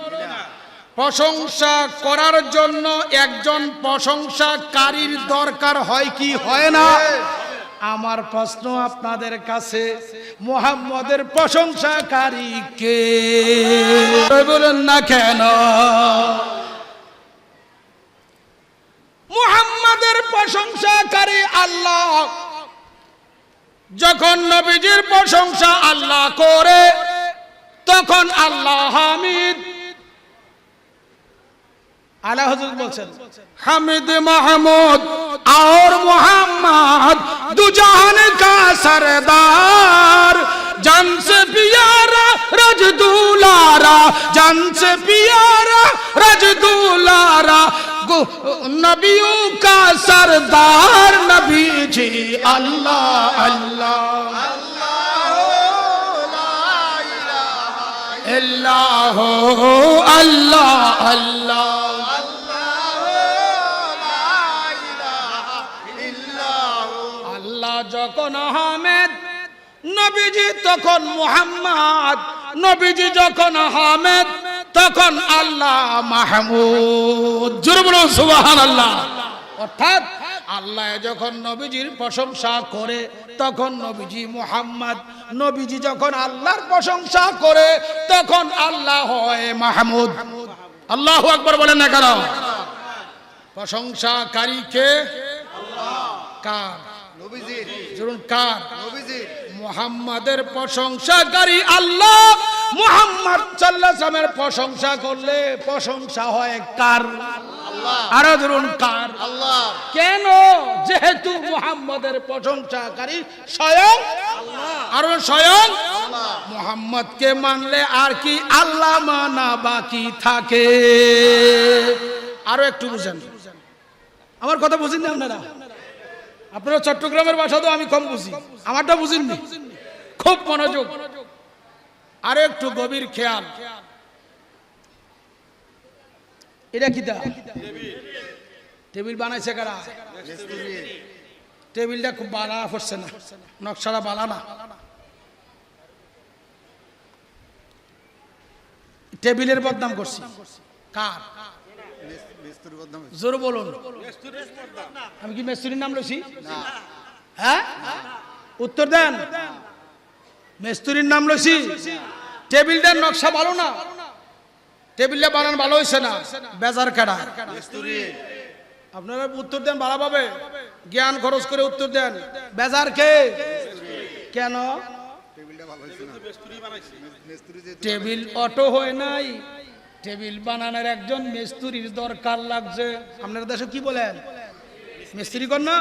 প্রশংসা করার জন্য একজন প্রশংসাকারীর দরকার হয় কি হয় না? আমার প্রশ্ন আপনাদের কাছে, মুহাম্মদের প্রশংসাকারী কে? বলুন না কেন? মুহাম্মদের প্রশংসাকারী আল্লাহ। যখন নবীজির প্রশংসা আল্লাহ করে তখন আল্লাহ হামিদ। আলা হযরত বলছেন, হামিদ মাহমুদ और मोहम्मद दो जहान का सरदार, जान से प्यारा रज दुलारा, जान से प्यारा रज दुलारा, नबियों का सरदार नबी जी अल्लाह अल्लाह अल्लाह अल्लाह अल्लाह। যখন আহমেদ, নবীজি তখন মুহাম্মদ, নবীজি যখন আহমেদ তখন আল্লাহ মাহমুদ। জোরে বলুন সুবহানাল্লাহ। অর্থাৎ আল্লাহ যখন নবীজির প্রশংসা করে তখন নবীজি মুহাম্মদ, নবীজি যখন আল্লাহর প্রশংসা করে তখন আল্লাহ হয় মাহমুদ। আল্লাহু আকবার বলেন না কেন? প্রশংসাকারী কে? আল্লাহ। কার? নবীজির। জরুন কার? নবীজির। মুহাম্মাদের প্রশংসাকারী আল্লাহ। মুহাম্মদ সাল্লাল্লাহু আলাইহি ওয়াসাল্লামের প্রশংসা করলে প্রশংসা হয় কার? আরো ধরুন কার? আল্লাহ। কেন? যেহেতু মুহাম্মদের প্রশংসাকারী স্বয়ং আল্লাহ। আরো স্বয়ং আল্লাহ। মুহাম্মদকে মানলে আর কি আল্লাহ মানা বাকি থাকে? আরো একটু বুঝেন, আমার কথা বুঝেন না আপনারা? আপনারা চট্টগ্রামের ভাষা তো আমি কম বুঝি, আমারটা বুঝেননি, খুব মনোযোগ, আরো একটু গভীর খেয়াল। এটা কিটা? টেবিল বানাইছে কারা? মিস্ত্রি। টেবিলটা খুব বালা পড়ছে না, নকশাটা বালা না। টেবিলের বদনাম করছি কার? মিস্ত্রি বদনাম হয়েছে। জোর বলুন। আমি কি মেস্তুরির নাম লইছি? না। হ্যাঁ, উত্তর দেন। মেস্তুরির নাম লইছি? টেবিলটার নকশা ভালো না, টেবিলটা বানান ভালো হয়েছে না, বেজার কাটা। মিস্ত্রি। আপনারা উত্তর দেন ভালোভাবে, জ্ঞান খরচ করে উত্তর দেন। বেজার কে? কেন? টেবিলটা ভালো হয়েছে না। মিস্ত্রি যে টেবিল অটো হয় নাই, টেবিল বানানোর একজন মিস্ত্রির দরকার লাগছে। আপনার দেশে কি বলেন? মিস্ত্রি কর না?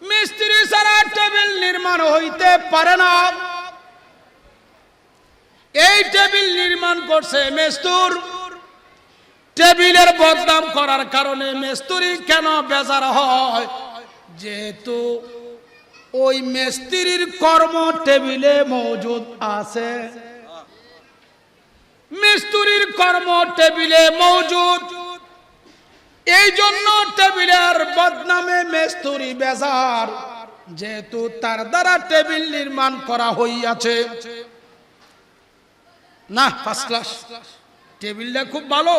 মিস্ত্রি ছাড়া টেবিল নির্মাণ হইতে পারে না। এই টেবিল নির্মাণ করছে মেস্তুর। টেবিলের বদনাম করার কারণে মিস্ত্রি কেন বেজার হয়? যেহেতু ওই মিস্ত্রির কর্ম টেবিলে মজুদ আছে, মিস্ত্রির কর্ম টেবিলে মজুদ, এই জন্য টেবিলের বদনামে মিস্ত্রি বেজার, যেহেতু তার দ্বারা টেবিল নির্মাণ করা হইয়াছে। না, ফার্স্ট ক্লাস, টেবিলটা খুব ভালো,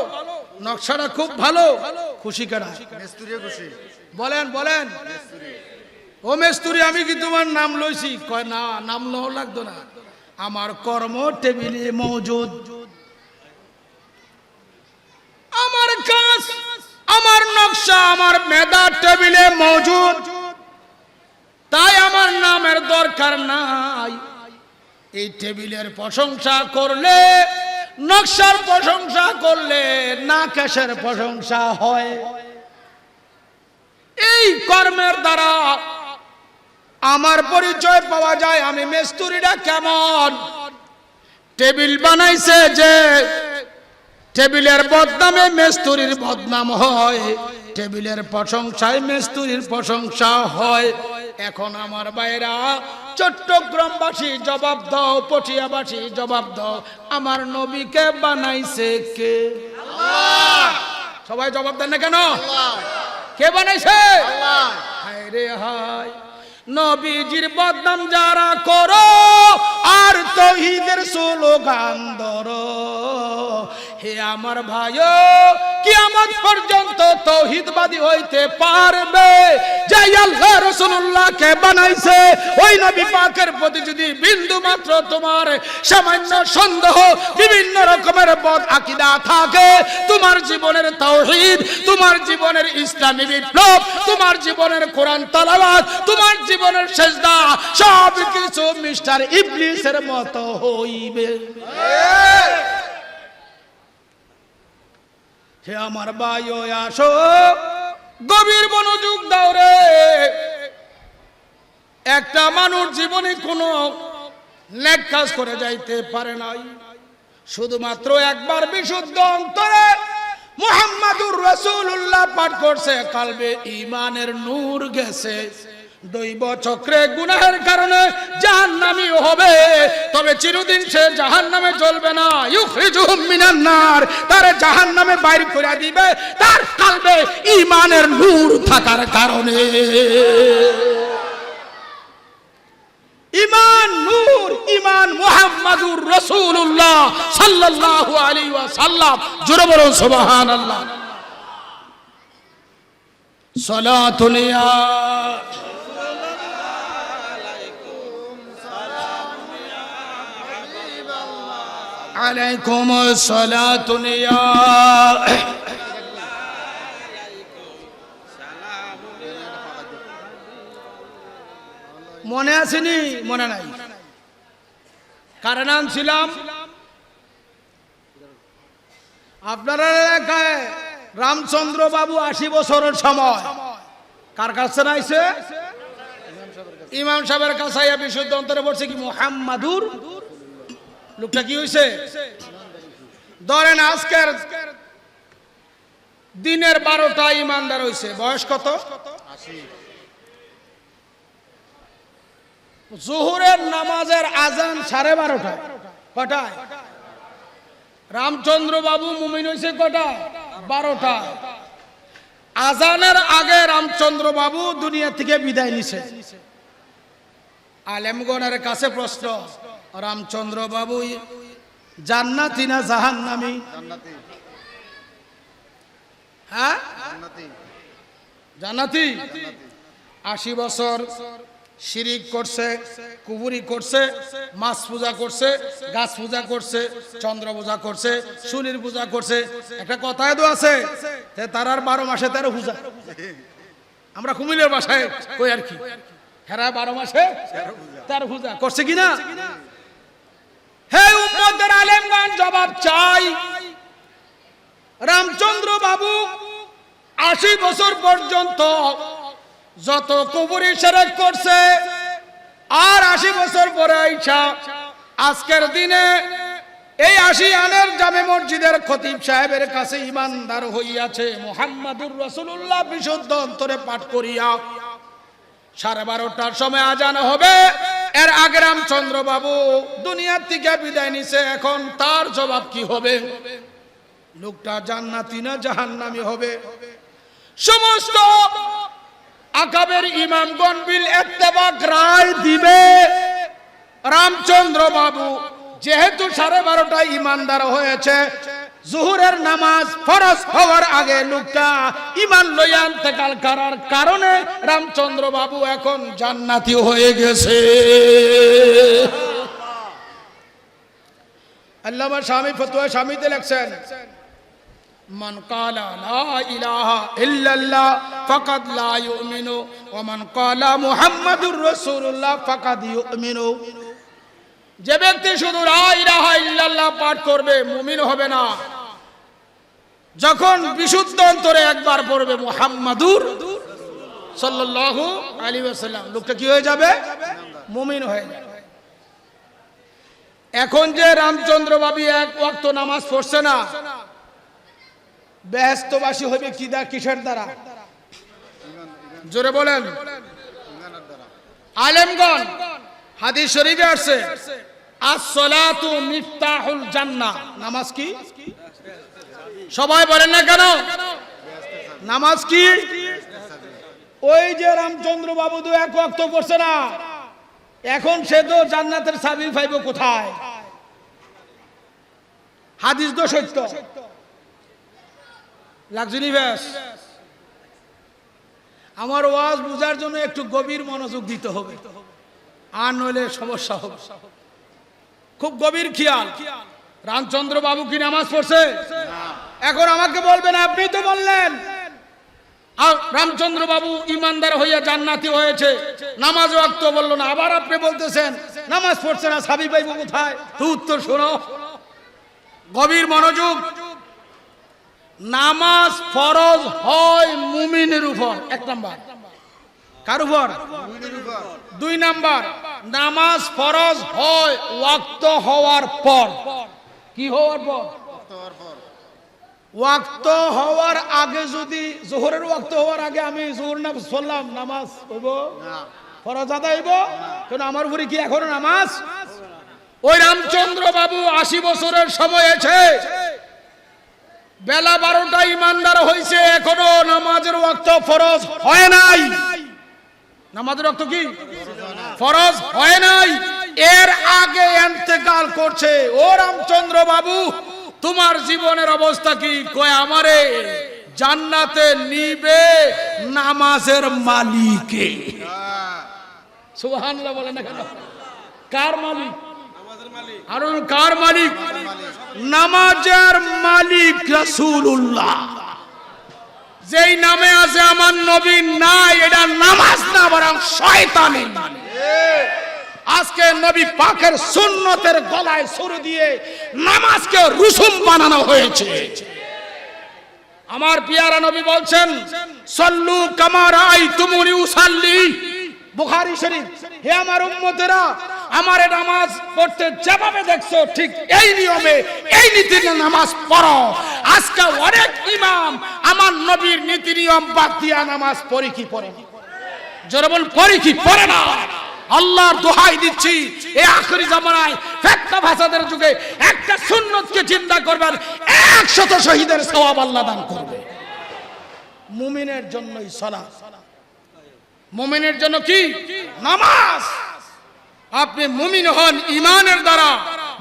নকশাটা খুব ভালো, খুশি কারা? মিস্ত্রি খুশি। বলেন বলেন। ও মেস্তুরি, আমি কি তোমার নাম লইছি? কয় না, নাম লও লাগতো না, আমার কর্ম টেবিলে মজুদ, আমার কাজ, আমার নকশা, আমার মেধা টেবিলে মজুদ, তাই আমার নামের দরকার নাই। এই টেবিলের প্রশংসা করলে, নকশার প্রশংসা করলে নাকেশের প্রশংসা হয়। এই কর্মের দ্বারা আমার পরিচয় পাওয়া যায় আমি মিস্ত্রিটা কেমন। টেবিল বানাইছে যে, টেবিলের বদনামে মিস্ত্রির বদনাম হয়, টেবিলের প্রশংসায় মিস্ত্রির প্রশংসা হয়। এখন আমার ভাইরা চট্টগ্রামবাসী জবাব দাও, পটিয়াবাসী জবাব দাও, আমার নবীকে বানাইছে কে? আল্লাহ। সবাই জবাব দেন না কেন? আল্লাহ। কে বানাইছে? আল্লাহ। হায় রে হায়, নবীজির বদনাম যারা করো আর তৌহিদের স্লোগান ধরো, হে আমার ভাইও, কিয়ামত পর্যন্ত তৌহিদবাদী হইতে পারবে যে আল্লাহ রাসূলুল্লাহকে বানাইছে। ওই নবী পাকের প্রতি যদি বিন্দু মাত্র তোমার সামান্য সন্দেহ, বিভিন্ন রকমের বদ আকীদা থাকে, তোমার জীবনের তাওহীদ, তোমার জীবনের ইসলামী বিপ্লব, তোমার জীবনের কোরআন তেলাওয়াত, তোমার জীবনের সিজদা, সব কিছু মিস্টার ইবলিসের মতো হইবে। হে আমার ভাইও, আসো, গভীর মনোযোগ দাও রে। একটা মানুষ জীবনে কোনো নেক কাজ করে যাইতে পারে নাই, শুধুমাত্র একবার বিশুদ্ধ অন্তরে মুহাম্মাদুর রাসূলুল্লাহ পাঠ করছে, কালবে ঈমানের নূর গেছে। দৈব চক্রে গুনাহের কারণে জাহান্নামী হবে, তবে চিরদিন সে জাহান্নামে চলবে না। ইউখরিজুহুম মিনান নার, তার জাহান্নামে বাইর করে দিবে তার কালবে ঈমানের নূর থাকার কারণে। ঈমান নূর, ঈমান মুহাম্মাদুর রাসূলুল্লাহ সাল্লাল্লাহু আলাইহি ওয়াসাল্লাম। জোরে বলুন সুবহানাল্লাহ। সালাতুন ইয়া আলাইকুম সালাতুন ইয়া মনে আসেনি? মনে নাই? কারণ ছিলাম আপনার এলাকায় রামচন্দ্র বাবু 80 বছরের সময় কার কাছে আইছে? ইমাম সাহেবের কাছে আইয়া বিশুদ্ধ অন্তরে পড়ছে কি মুহাম্মাদুর। লোকটা কি হইছে? ধরেন আজকের দিনের 12টা ইমানদার হইছে, বয়স কত? 80। জোহরের নামাজের আজান 12:30। কটায়? রামচন্দ্র বাবু মুমিন হইছে কটায়? 12টা। আজানের আগে রামচন্দ্র বাবু দুনিয়া থেকে বিদায় নিছে। আলেমগণের কাছে প্রশ্ন, রামচন্দ্র বাবু জান্নাতি না জাহান্নামী? জান্নাতি। হ্যাঁ জান্নাতি। জান্নাতি। 80 বছর শিরিক করছে, কুবুরি করছে, মাছ পূজা করছে, গাছ পূজা করছে, চন্দ্র পূজা করছে, শনির পূজা করছে। একটা কথায় তো আছে তার আর 12 মাসে 13 পূজা। আমরা কুমিল্লার ভাষায় কই আর কি, হেরা 12 মাসে 13 পূজা করছে কিনা? হে উম্মতের আলেমগণ, জবাব চাই। রামচন্দ্র বাবু 80 বছর পর্যন্ত যত কুবুরি শিরক করছে, আর 80 বছর পরে আইসা আজকের দিনে এই 80 আনের জামে মসজিদের খতিব সাহেবের কাছে ইমানদার হইয়াছে, মুহাম্মাদুর রাসূলুল্লাহ বিশুদ্ধ অন্তরে পাঠ করিয়া 12:30টার সময় আজান হবে। এর আগে রামচন্দ্র বাবু দুনিয়ার থেকে বিদায় নিছে। এখন তার জবাব কি হবে? লোকটা জান্নাতি না জাহান্নামী হবে? সমস্ত আকাবের ইমামগণ বিল ইত্তেফাক রায় দিবে, রামচন্দ্র বাবু যেহেতু 12:30টায় ইমানদার হয়েছে, জোহরের নামাজ ফরজ হওয়ার আগে লোকটা ঈমান লইয়া ইন্তেকাল করার কারণে রামচন্দ্র বাবু এখন জান্নাতি হয়ে গেছে। আল্লামা শামী ফতোয়া শামীতে লিখছেন, মান ক্বালা লা ইলাহা ইল্লাল্লাহ ফাকাদ লা ইউমিনু ওয়া মান ক্বালা মুহাম্মাদুর রাসূলুল্লাহ ফাকাদ ইউমিনু। যে ব্যক্তি শুধু লা ইলাহা ইল্লাল্লাহ পাঠ করবে মুমিন হবে না, যখন বিশুদ্ধ অন্তরে একবার পড়বে মুহাম্মাদুর সাল্লাল্লাহু আলাইহি ওয়াসাল্লাম, লোকটা কি হয়ে যাবে? মুমিন হয়ে যাবে। এখন যে রামচন্দ্র বাবু এক ওয়াক্ত নামাজ পড়ছে না, বেহেশতবাসী হবে কি দা কিসের দ্বারা? জোরে বলেন। আলেমগণ হাদিস শরীফে আছে, আস-সালাতু মিফতাহুল জান্নাহ। নামাজ কি? সবাই বলেন না কেন? নামাজ কি? ওই যে রামচন্দ্র বাবু তো এক ওয়াক্ত পড়ছে না, এখন সে তো জান্নাতের চাবি পাইব কোথায়? হাদিস তো সত্য, লাগজনি ব্যাস। আমার ওয়াজ বুঝার জন্য একটু গভীর মনোযোগ দিতে হবে, আর নইলে সমস্যা হবে। খুব গভীর খেয়াল। রামচন্দ্র বাবু কি নামাজ পড়ছে? এখন আমাকে বলবেন, আপনি তো বললেন রামচন্দ্র বাবু ইমানদার হইয়া জান্নাতি হয়েছে, নামাজ ওয়াক্ত বললো না, আবার আপনি বলতেছেন নামাজ পড়ছে না, চাবি পাইব কোথায়? তো উত্তর শোনো, গভীর মনোযোগ। নামাজ ফরজ হয় মুমিনের উপর, 1 নাম্বার। কার উপর? মুমিনের উপর। 2 নাম্বার, নামাজ ফরজ হয় ওয়াক্ত হওয়ার পর। কি হওয়ার পর? ওয়াক্ত হওয়ার আগে। যদি জোহরের ওয়াক্ত হওয়ার আগে আমি জোহর না পড়লাম, নামাজ হইব না, ফরজ আদায় হইব কেন? আমার উপরে কি এখনো নামাজ? ওই রামচন্দ্র বাবু 80 বছরের সময় আছে, বেলা 12টা ইমানদার হইছে, এখনো নামাজের ওয়াক্ত ফরজ হয় নাই। নামাজের ওয়াক্ত কি? ফরজ হয় নাই। এর আগে ইন্তেকাল করছে। ও রামচন্দ্র বাবু, তোমার জীবনের অবস্থা কি? কয় আমারে জান্নাতে নিবে নামাজের মালিকে। সুবহানাল্লাহ বলেন না কেন? কার মালিক? আর কার মালিক? নামাজের মালিক রাসূলুল্লাহ। যেই নামে আছে আমার নবী নাই, এটা নামাজ না, বরং শয়তানি। আজকে নবী পাকের সুন্নতের গলায় ছুরি দিয়ে নামাজকে রুসুম বানানো হয়েছে। আমার পিয়ারা নবী বলছেন সল্লু কামা রাআইতুমুনি উসাল্লি, বুখারী শরীফ। হে আমার উম্মতেরা, আমার নামাজ পড়তে যেভাবে দেখছো ঠিক এই নিয়মে এই নীতির নামাজ পড়ো। আজকে অনেক ইমাম আমার নবীর নীতি নিয়ম বাদ দিয়া নামাজ পড়ে কি পড়ে না? জোরে বল, পড়ে কি পড়ে না? আল্লাহর দোহাই দিচ্ছি, এই আখেরি জামানায় ফিতনা ফাসাদের যুগে একটা সুন্নতকে চিন্তা করবেন, 100 শহীদের সওয়াব আল্লাহ দান করবে। মুমিনের জন্যই সালাত, মুমিনের জন্য কি? নামাজ। আপনি মুমিন হন ঈমানের দ্বারা,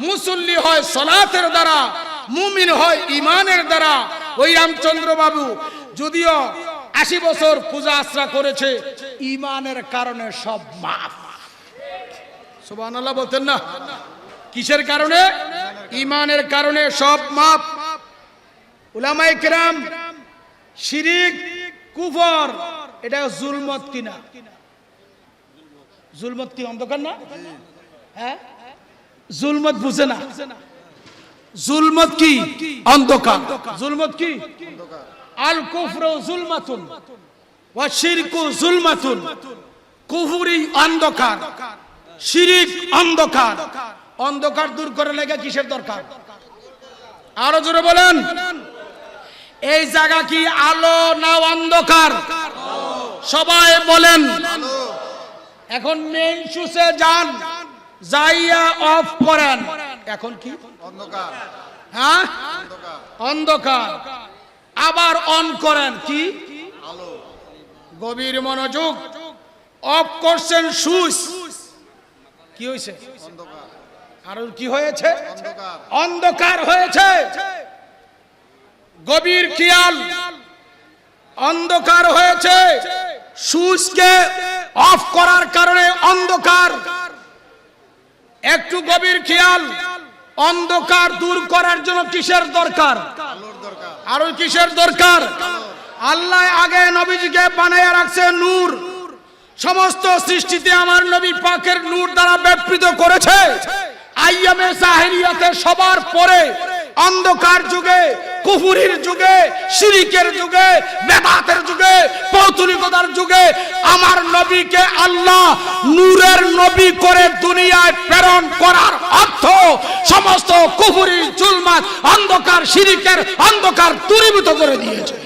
মুসল্লি হয় সালাতের দ্বারা, মুমিন হয় ঈমানের দ্বারা। ওই রামচন্দ্র বাবু যদিও 80 বছর পূজা আশ্রা করেছে, ঈমানের কারণে সব মাফ। সুবহানাল্লাহ বলতেন না? কিসের কারণে? ঈমানের কারণে সব মাফ। উলামায়ে কেরাম শিরিক, কুফর, এটা জুলমত কিনা? জুলমত কি অন্ধকার না? হ্যাঁ, জুলমত বুঝে না। জুলমত কি? অন্ধকার। জুলমত কি? আল কুফরু জুলমাতুন ওয়া শিরকু জুলমাতুন। কুফরি অন্ধকার, শিরিক অন্ধকার। অন্ধকার দূর করে লাগা কিসের দরকার? আরো জোরে বলেন। এই জায়গা কি আলো না অন্ধকার? সবাই বলেন। এখন মেইন সুইচে যান, যাইয়া অফ করেন। এখন কি? অন্ধকার। হ্যাঁ, অন্ধকার। আবার অন করেন, কি? আলো। গভীর মনোযোগ। অফ করছেন সুইচ, কি হয়েছে? অন্ধকার। আর কি হয়েছে? অন্ধকার। অন্ধকার হয়েছে। গভীর খেয়াল, অন্ধকার হয়েছে। সুইচকে অফ করার কারণে অন্ধকার। একটু গভীর খেয়াল। অন্ধকার দূর করার জন্য কিসের দরকার? আলোর দরকার। আর ওই কিসের দরকার? আল্লাহ আগে নবীজিকে বানায়া রাখছে নূর। সমস্ত সৃষ্টিতে আমার নবী পাকের নূর দ্বারা ব্যাপৃত করেছে। আইয়ামে জাহেলিয়াতে সবার পরে অন্ধকার যুগে, কুফরির যুগে, শিরিকের যুগে, বেদাতের যুগে, পৌত্তলিকতার যুগে আমার নবীকে আল্লাহ নূরের নবী করে দুনিয়ায় প্রেরণ করার অর্থ সমস্ত কুফরি, জুলমাত, অন্ধকার, শিরিকের অন্ধকার দূরীভূত করে দিয়েছে।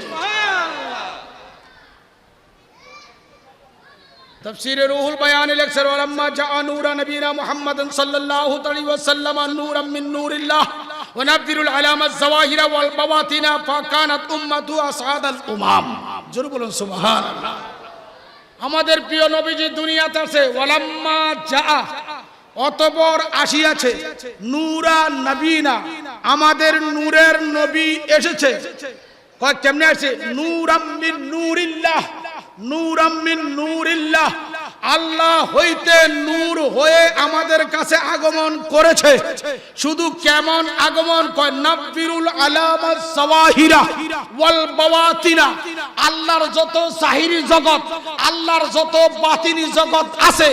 तफसीर रूहुल बयान लेक्चर वलम्मा जाअ नूरा नबीना मुहम्मद सल्लल्लाहु अलैहि वसल्लम नूरम मिन नूरिल्लाह व नबदिरुल अलामत ज़वाहिरा वल बवातिना फाकानत उम्मतु असादल उमाम। জোরে বলুন সুবহানাল্লাহ। আমাদের প্রিয় নবীজি দুনিয়াতে আছে। ওয়ালাম্মা জাআ, অতঃপর আসিয়াছে। নূরা নবীনা, আমাদের নূরের নবী এসেছে। কয় কেমনে আসে? নূরাম মিন নূরিল্লাহ, নূরাম মিন নূরিল্লাহ। আল্লাহ হইতে নূর হয়ে আমাদের কাছে আগমন করেছে। শুধু কেমন আগমন? কয় নাব্বিরুল আলামাত যাওয়াহিরা ওয়াল বাওয়াতিনা। আল্লাহর যত জাহিরি জগৎ, আল্লাহর যত বাতিনি জগৎ আছে,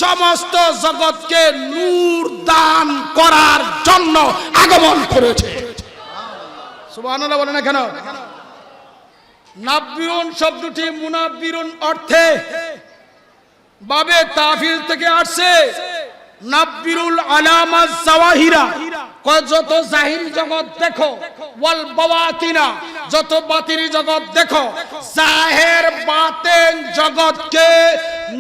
সমস্ত জগৎকে নূর দান করার জন্য আগমন করেছে। সুবহানাল্লাহ বলেন না কেন? নাব্বিরুন শব্দটি মুনাব্বিরুন অর্থে বাবে তাফিল থেকে আসছে। নাব্বিরুল আলামাত যাওয়াহিরা, কয় যত জাহিরি জগৎ দেখো, ওয়াল বাওয়াতিনা, যত বাতিনি জগৎ দেখো। জাহের বাতেন জগৎকে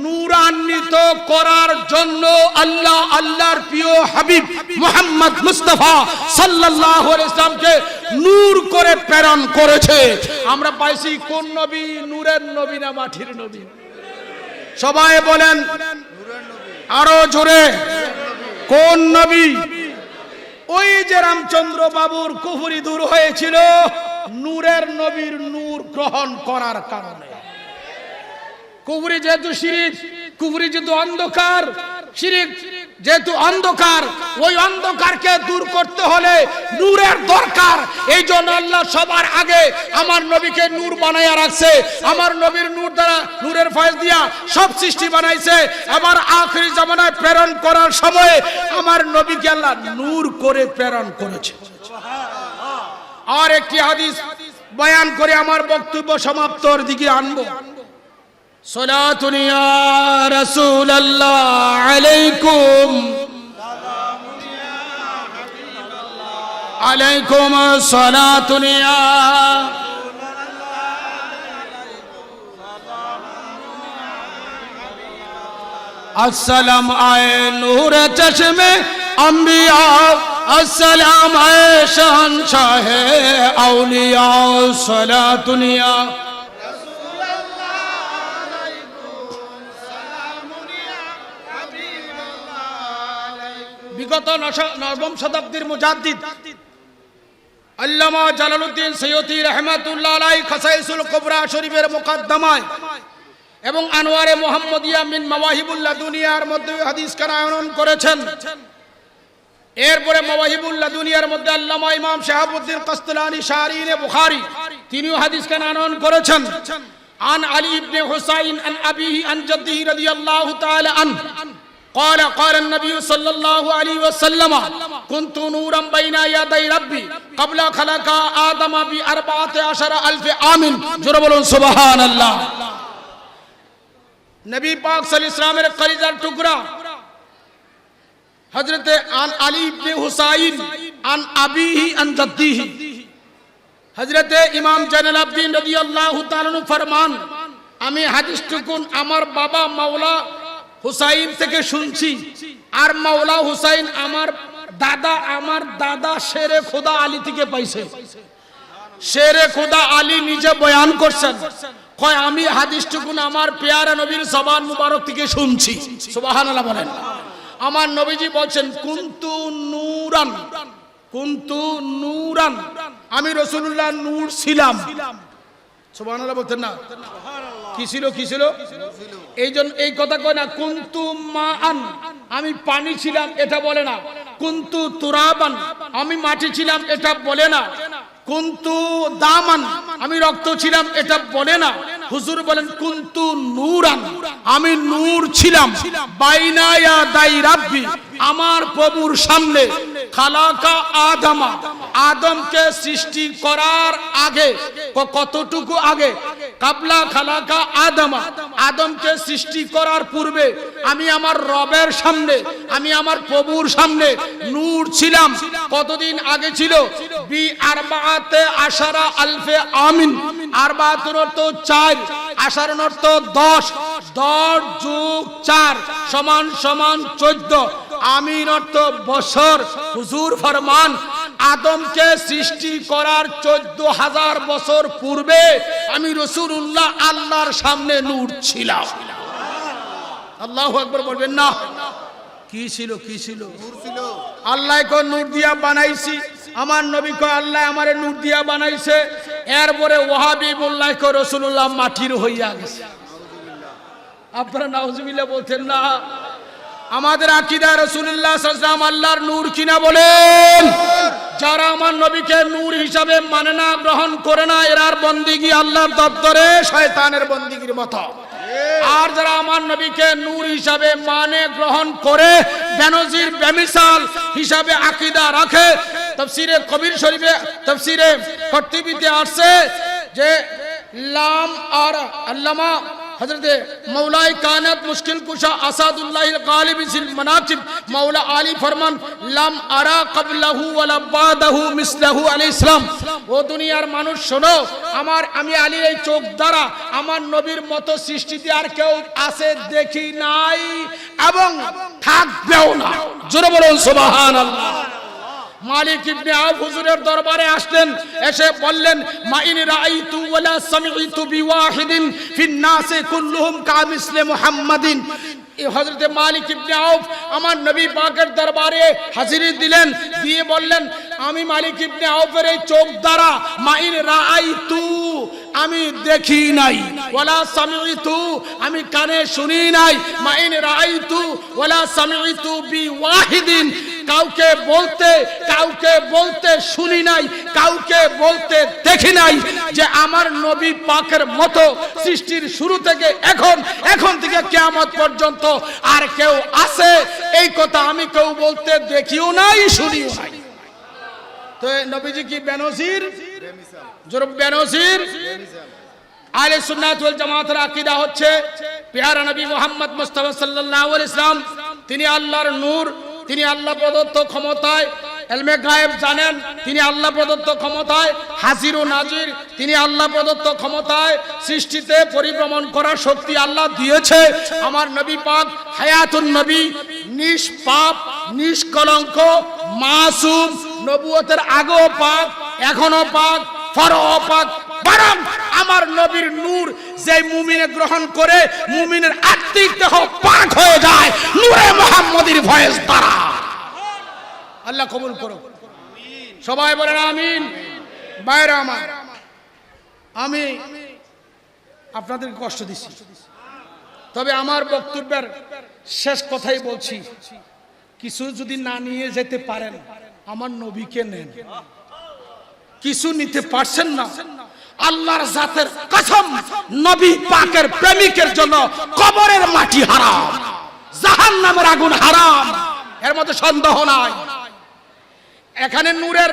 নূরান্বিত করার জন্য আল্লাহ আল্লাহর প্রিয় হাবিব মুহাম্মদ মুস্তাফা সাল্লাল্লাহু আলাইহি ওয়াসাল্লামকে নূর করে প্রেরণ করেছে। আমরা পাইছি কোন নবী? নূরের নবী না মাটির নবী? সবাই বলেন আরো জোরে, কোন নবী? ওই যে রামচন্দ্র বাবুর কুফরি দূর হয়েছিল নূরের নবীর নূর গ্রহণ করার কারণে। কুফরি যেহেতু শিরিক, কুফরি যেহেতু অন্ধকার, শিরিক যেহেতু অন্ধকার, ওই অন্ধকারকে দূর করতে হলে নূরের দরকার। এই জন্য আল্লাহ সবার আগে আমার নবীকে নূর বানাইয়া রাখছে। আমার নবীর নূর দ্বারা, নূরের ফয়েজ দিয়া সব সৃষ্টি বানাইছে। আবার আখিরি জামানায় প্রেরণ করার সময় আমার নবীকে আল্লাহ নূর করে প্রেরণ করেছে। আর একটি হাদিস বয়ান করে আমার বক্তব্য সমাপ্তর দিকে আনবো। সালাতুন ইয়া রাসূলুল্লাহ আলাইকুম, আলাইকুম সালাতুন ইয়া अस्सलाम आए नूर चश्मे अंबिया, अस्सलाम आए शहंशाह औलिया, सलातुनिया বিগত নবম শতাব্দীর মুজাদ্দিদ আল্লামা জালালউদ্দিন সৈয়দী রহমাতুল্লাহ আলাইহি খাসাইসুল কুবরা শরীফের মুকদ্দমায় এবং আনোয়ারে মুহাম্মদিয়া মিন মাওয়াহিবুল্লাহ দুনিয়ার মধ্যে হাদিস কানায়ন করেছেন। এরপরে মাওয়াহিবুল্লাহ দুনিয়ার মধ্যে আল্লামা ইমাম শাহাবুদ্দিন কাসতালানি শারিনে বুখারী তিনিও হাদিস কানায়ন করেছেন। আন আলী ইবনে হুসাইন আন আবিহি আন জাদ্দিহি রাদিয়াল্লাহু তাআলা আন قال قال النبي صلى الله عليه وسلم كنت نورا بين يدي ربي قبل خلق آدم ب14,000 عام। জোরে বলুন সুবহানাল্লাহ। নবী পাক সাল্লাল্লাহু আলাইহি ওয়াসাল্লামের কলিজার টুকরা হযরত আলী ইবনে হুসাইন আন আবিহি আন জাদ্দিহি, হযরত ইমাম জালাল আবদিন রাদিয়াল্লাহু তাআলা আনহু ফরমান, আমি হাদিসটুকু আমার বাবা মাওলা হুসাইন থেকে শুনছি, আর মাওলা হুসাইন আমার দাদা শেরে খোদা আলী থেকে পাইছে। শেরে খোদা আলী নিজে বয়ান করছেন, কয় আমি হাদিসটুকু আমার পেয়ারা নবীর জবান মুবারক থেকে শুনছি। সুবহানাল্লাহ বলেন। আমার নবীজি বলছেন কুনতু নূরান, আমি রাসূলুল্লাহ নূর ছিলাম। সুবহানাল্লাহ বলতেন না? কি ছিল? এই কথা কয় না। কুনতু মাআন, আমি পানি ছিলাম এটা বলে না। কুনতু তুরাবান, আমি মাটি ছিলাম এটা বলে না। কুনতু দামান, আমি রক্ত ছিলাম এটা বলে না। হুজুর বলেন কুনতু নূরান, আমি নূর ছিলাম। বাইনা ইয়াদাই রাব্বি, আমার প্রভুর সামনে। খালাকা আদমা, আদমকে সৃষ্টি করার আগে, কতটুকু আগে? কাবলা খালাকা আদমা, আদমকে সৃষ্টি করার পূর্বে আমি আমার রবের সামনে, আমি আমার প্রভুর সামনে নূর ছিলাম। কতদিন আগে ছিল? ব14,000 আমিন। 14 অর্থ 4, 18 অর্থ 10, 10 যোগ 4 সমান 14, আমিন অর্থ বছর। হুজুর ফরমান, আদমকে সৃষ্টি করার 14,000 বছর পূর্বে আমি রাসূলুল্লাহ আল্লাহর সামনে নূর ছিলাম। আল্লাহু আকবার বলবেন না? কি ছিল? নূর ছিল। আল্লাহ কো নূর দিয়া বানাইছি, আমার নবী কো আল্লাহ আমারে নূর দিয়া বানাইছে। এরপরে ওয়াহাবি মোল্লাহ কো রাসূলুল্লাহ মাটির হইয়া গেছে। আপনারা নাউজুবিল্লাহ বলতেন না? আমাদের আকীদা রাসূলুল্লাহ সাল্লাল্লাহু আলাইহি ওয়াসাল্লাম আল্লাহর নূর কিনা বলেন। যারা আমার নবীকে নূর হিসাবে মানে না, গ্রহণ করে না, এরার বন্দিগি আল্লাহর দপ্তরে শয়তানের বন্দিগির মতো। আর যারা আমার নবীকে নূর হিসাবে মানে, গ্রহণ করে, বেনজির বেমিসাল হিসাবে আকীদা রাখে। তাফসীরে কবির শরীফে, তাফসীরে কর্তুবীতে আসছে যে লাম আর আল্লামা হযরতে মৌলায়ে কায়নাত মুশকিল কুশা আসাদুল্লাহিল গালিব ফিল মানাকিব মাওলা আলী ফরমান, লাম আরা ক্বাবলাহু ওয়ালা বাদাহু মিসলাহু আলাইহিস সালাম। ও দুনিয়ার মানুষ শোনো, আমি আলীর এই চোখ দ্বারা আমার নবীর মতো সৃষ্টিতে আর কেউ আছে দেখি নাই এবং থাকবেও না। জোরে বলুন সুবহানাল্লাহ। মালিক ইবনে আউফ হুজুরের দরবারে আসলেন, এসে বললেন, মা ইন রাআইতু ওয়ালা সামি'তু বিওয়াহিদিন ফিন নাসি কুল্লুহুম কামিসলি মুহাম্মাদিন। হযরতে মালিক ইবনে আউফ আমার নবী পাকের দরবারে হাজিরি দিলেন, দিয়ে বললেন, আমি মালিক ইবনে আউফের এই চোখ দ্বারা মা ইন রাআইতু, আমি দেখি নাই, ওয়ালা সামি'তু, আমি কানে শুনি নাই, মা ইন রাআইতু ওয়ালা সামি'তু বিওয়াহিদিন, কাউকে বলতে শুনি নাই, কাউকে বলতে দেখি নাই যে আমার নবী পাকের মতো সৃষ্টির শুরু থেকে এখন থেকে কিয়ামত পর্যন্ত আর কেউ আছে। এই কথা আমি কেউ বলতে দেখিও নাই, শুনিও নাই। তো নবীজি কি বেনজির, বেমিসাল জোর বেনজির। বেমিসাল আহলে সুন্নাত ওয়াল জামাতের আকীদা হচ্ছে প্যারা নবী মুহাম্মদ মুস্তাফা সাল্লাল্লাহু আলাইহি ওয়াসাল্লাম তিনি আল্লাহর নূর, তিনি আল্লাহ প্রদত্ত ক্ষমতায় ইলমে গায়েব জানেন, তিনি আল্লাহ প্রদত্ত ক্ষমতায় হাজির ও নাজির, তিনি আল্লাহ প্রদত্ত ক্ষমতায় সৃষ্টিতে পরিভ্রমণ করার শক্তি আল্লাহ দিয়েছে। আমার নবী পাক হায়াতুন নবী, নিষ্পাপ নিষ্কলঙ্ক মাসুম, নবুয়তের আগেও পাক এখনো পাক পরেও পাক। বরং আমার নবীর নূর যে মুমিনে গ্রহণ করে মুমিনের আত্মিক দেহ পাক হয়ে যায় নূরে মুহাম্মদীর ভয়েস দ্বারা। আল্লাহ কবুল করো, সবাই বলেন আমিন। বাইরে আমার, আমি আপনাদেরকে কষ্ট দিচ্ছি, তবে আমার বক্তব্যের শেষ কথাই বলছি, কিছু যদি না নিয়ে যেতে পারেন আমার নবীকে নেন। কিছু নিতে পারছেন না, আল্লাহর জাতের কসম নবী পাকের প্রেমিকের জন্য কবরের মাটি হারাম, জাহান্নামের আগুন হারাম, এর মধ্যে সন্দেহ নাই। এখানে নূরের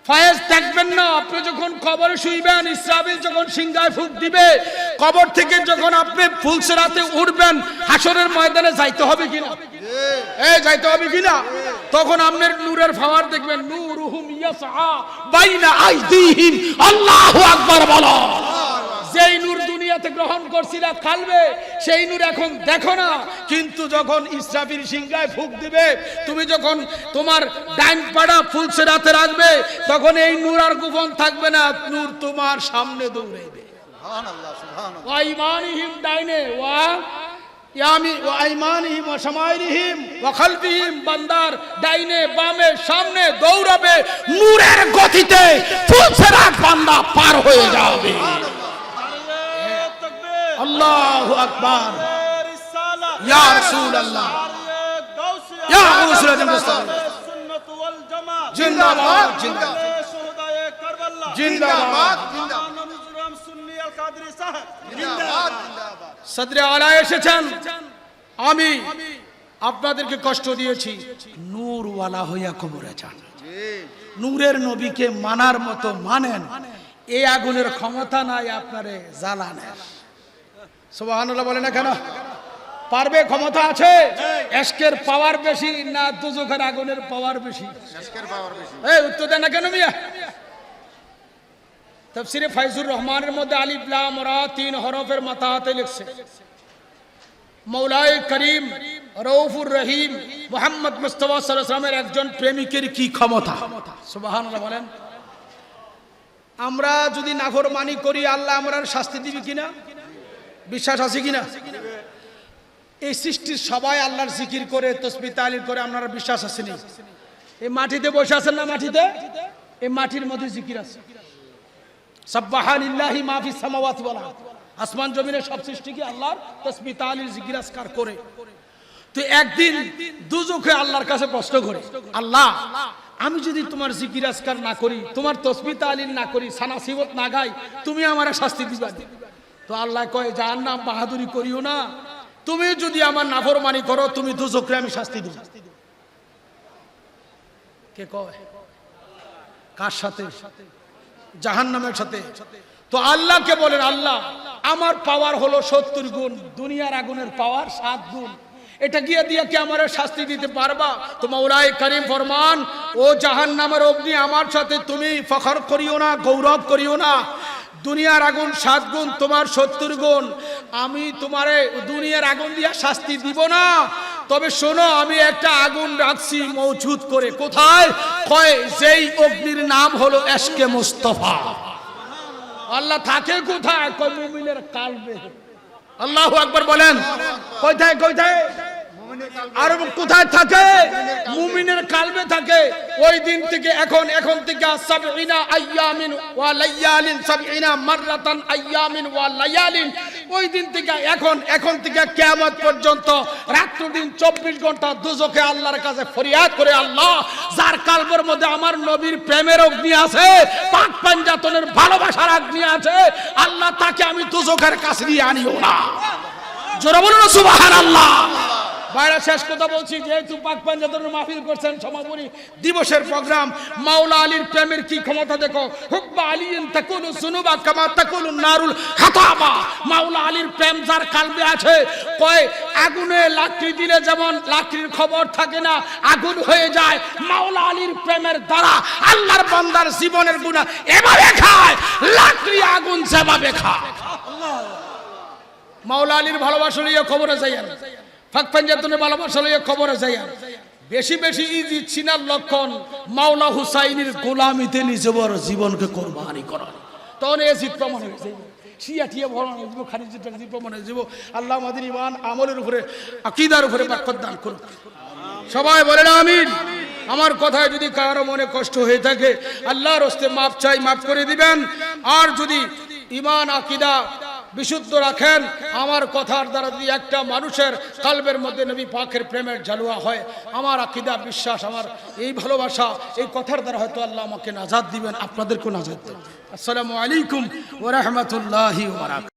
ফয়েজ দেখবেন না, আপনি যখন কবরে শুইবেন, ইসরাফিল যখন সিংহায় ফুঁক দিবে, কবর থেকে যখন আপনি ফুলসিরাতে উঠবেন, হাসরের ময়দানে যাইতে হবে কিনা, যাইতে হবে কিনা, তখন আপনার নূরের ফাওয়ার দেখবেন, নূরুহুম ইয়াসআ বাইনা আইদিহিম, আল্লাহু আকবার বলো। যেই নূর দুনিয়াতে গ্রহণ করছিলা কালবে, সেই নূর এখন দেখো না, কিন্তু যখন ইসরাফিল সিংহায় ফুঁক দিবে, তুমি যখন তোমার ডাইন পাড়া ফুলসিরাতে রাখবে, তখন এই নূর আর গোপন থাকবে না, নূর তোমার সামনে দৌড়াইবে। সুবহানাল্লাহ সুবহানাল্লাহ। ওয়া ইমানিহিম ডাইনে, ওয়া ইয়ামি ওয়া আইমানিহিম ওয়া শামাইলিহিম ওয়া খালফিহিম, বান্দার ডাইনে বামে সামনে দৌড়াবে, নূরের গতিতে ফুলসিরাত বান্দা পার হয়ে যাবে। আল্লাহু আকবার, ইয়া রাসূলুল্লাহ, ইয়া রাসূলুল্লাহ, জিন্দাবাদ জিন্দাবাদ জিন্দাবাদ জিন্দাবাদ জিন্দাবাদ। সদরে আলা এসেছেন, আমি আপনাদেরকে কষ্ট দিয়েছি, নূরওয়ালা হইয়া কবরে যান, নূরের নবীকে মানার মতো মানেন, এই আগুনের ক্ষমতা নাই আপনারে জ্বালানের। সুবহানাল্লাহ বলে না কেন? পারবে? ক্ষমতা আছে? এশকের পাওয়ার বেশি না দুজখের আগুনের পাওয়ার বেশি? এশকের পাওয়ার বেশি। এই উত্তর দেন না কেন মিয়া? তাফসীরে ফাইজুর রহমানের মধ্যে আলিফ লাম রা 3 হরফের মাথাতে লিখছে, মৌলায়ে করিম রউফুর রহিম মুহাম্মদ মুস্তাফা সাল্লাল্লাহু আলাইহি ওয়াসাল্লামের একজন প্রেমিকের কি ক্ষমতা। সুবহানাল্লাহ বলেন। আমরা যদি নাফরমানি করি আল্লাহ আমরার শাস্তি দিবে কিনা? বিশ্বাস আছে কিনা? এই সৃষ্টির সবাই আল্লাহর জিকির করে তাসবিহ তাহলিল করে, আপনারা বিশ্বাস আছে নি? এই মাটিতে বসে আছেন না, মাটিতে, এই মাটির মধ্যে জিকির আছে। সাব্বাহা লিল্লাহি মা ফিস সামাওয়াতি ওয়াল আরদ, আসমান জমিনের সব সৃষ্টি কি আল্লাহর তাসবিহ তাহলিল জিকির আজকার করে। তো একদিন দুজখে আল্লাহর কাছে প্রশ্ন করে, আল্লাহ আমি যদি তোমার জিকির আজকার না করি, তোমার তাসবিহ তাহলিল না করি, সানা সিবত না গাই, তুমি আমারে শাস্তি দিবা? তো আল্লাহ কয়, জাহান্নাম বাহাদুরি করিও না, তুমি যদি আমার নাফরমানি করো তুমি দুজখে আমি শাস্তি দেব। কে কয়? কার সাথে? জাহান্নামের সাথে। তো আল্লাহকে বলেন, আল্লাহ আমার পাওয়ার হলো 70 গুণ, দুনিয়ার আগুনের পাওয়ার 7 গুণ, এটা গিয়ে দিয়ে কি আমার শাস্তি দিতে পারবা? তো মৌলায়ে করিম ফরমান, ও জাহান্নামের অগ্নি আমার সাথে তুমি ফখর করিও না, গৌরব করিও না, দুনিয়ার আগুন 7 গুণ, তোমার 70 গুণ, আমি তোমারে দুনিয়ার আগুন দিয়ে শাস্তি দিব না, তবে শোনো আমি একটা আগুন রাখছি মজুদ করে। কোথায়? কয় যেই অগ্নির নাম হলো এশকে মুস্তাফা। আল্লাহ থাকে কোথায়? কয় মুমিনের কালবে। আল্লাহু আকবার বলেন। কোথায় কোথায়? আর কোথায় থাকে? মুমিনের কালবে থাকে। ওই দিন থেকে এখন থেকে 70 আইয়ামিন ওয়া লায়ালিন, 70 মাররাতান আইয়ামিন ওয়া লায়ালিন, ওই দিন থেকে এখন থেকে কিয়ামত পর্যন্ত রাত দিন 24 ঘন্টা দুজখে আল্লাহর কাছে ফরিয়াদ করে, আল্লাহ যার কালবের মধ্যে আমার নবীর প্রেমের অগ্নি আছে, পাক পাঞ্জাতনের ভালোবাসার অগ্নি আছে, আল্লাহ তাকে আমি দুজখের কাছে নিয়ে আনিও না। জোরে বলুন সুবহানাল্লাহ। বাইরে শেষ কথা বলছি, যেহেতু পাক পাঞ্জাতনের মাহফিল করছেন সমাপনী দিবসের প্রোগ্রাম, মাওলা আলীর প্রেমের কি ক্ষমতা দেখো। হুব্বা আলিয়িন তাকুলু যুনুবা কামা তাকুলু নারুল হাতাবা। মাওলা আলীর প্রেম যার কালবে আছে, কয় আগুনে লাকড়ি দিলে যেমন লাকড়ির খবর থাকে না, আগুন হয়ে যায়, মাওলা আলীর প্রেমের দ্বারা আল্লাহর বান্দার জীবনের গুনাহ এভাবে খায়, লাকড়ি আগুন যেভাবে খায়। মাওলা আলীর ভালোবাসা লইয়া খবরে যাইয়েন, পাক পাঞ্জাতনের ভালোবাসা লইয়া খবরে যাইয়েন। বেশি বেশি ইজিত চিনার লক্ষণ মাওলা হুসাইনের গোলামিতে নিজে বড় জীবনকে কোরবানি করা। তখন এই জিত প্রমাণ হয়ে যাবে, শিয়া টিয়া ভরণ হয়ে যাব, খারিজ প্রমাণ হয়ে যাব। আল্লাহ আমাদের ইমান আমলের উপরে আকীদার উপরে বরকত দান করুন। সবাই বলেন আমিন। আমার কথায় যদি কারো মনে কষ্ট হয়ে থাকে আল্লাহর হস্তে মাপ চাই, মাফ করে দিবেন। আর যদি ইমান আকীদা বিশুদ্ধ রাখেন, আমার কথার দ্বারা যদি একটা মানুষের কালবের মধ্যে নবী পাকের প্রেমের ঝালুয়া হয়, আমার আকীদা বিশ্বাস, আমার এই ভালোবাসা, এই কথার দ্বারা হয়তো আল্লাহ আমাকে নাজাত দিবেন, আপনাদেরকেও নাজাত দেবেন। আসসালামু আলাইকুম ওয়া রাহমাতুল্লাহি ওয়া বারাকাতুহু।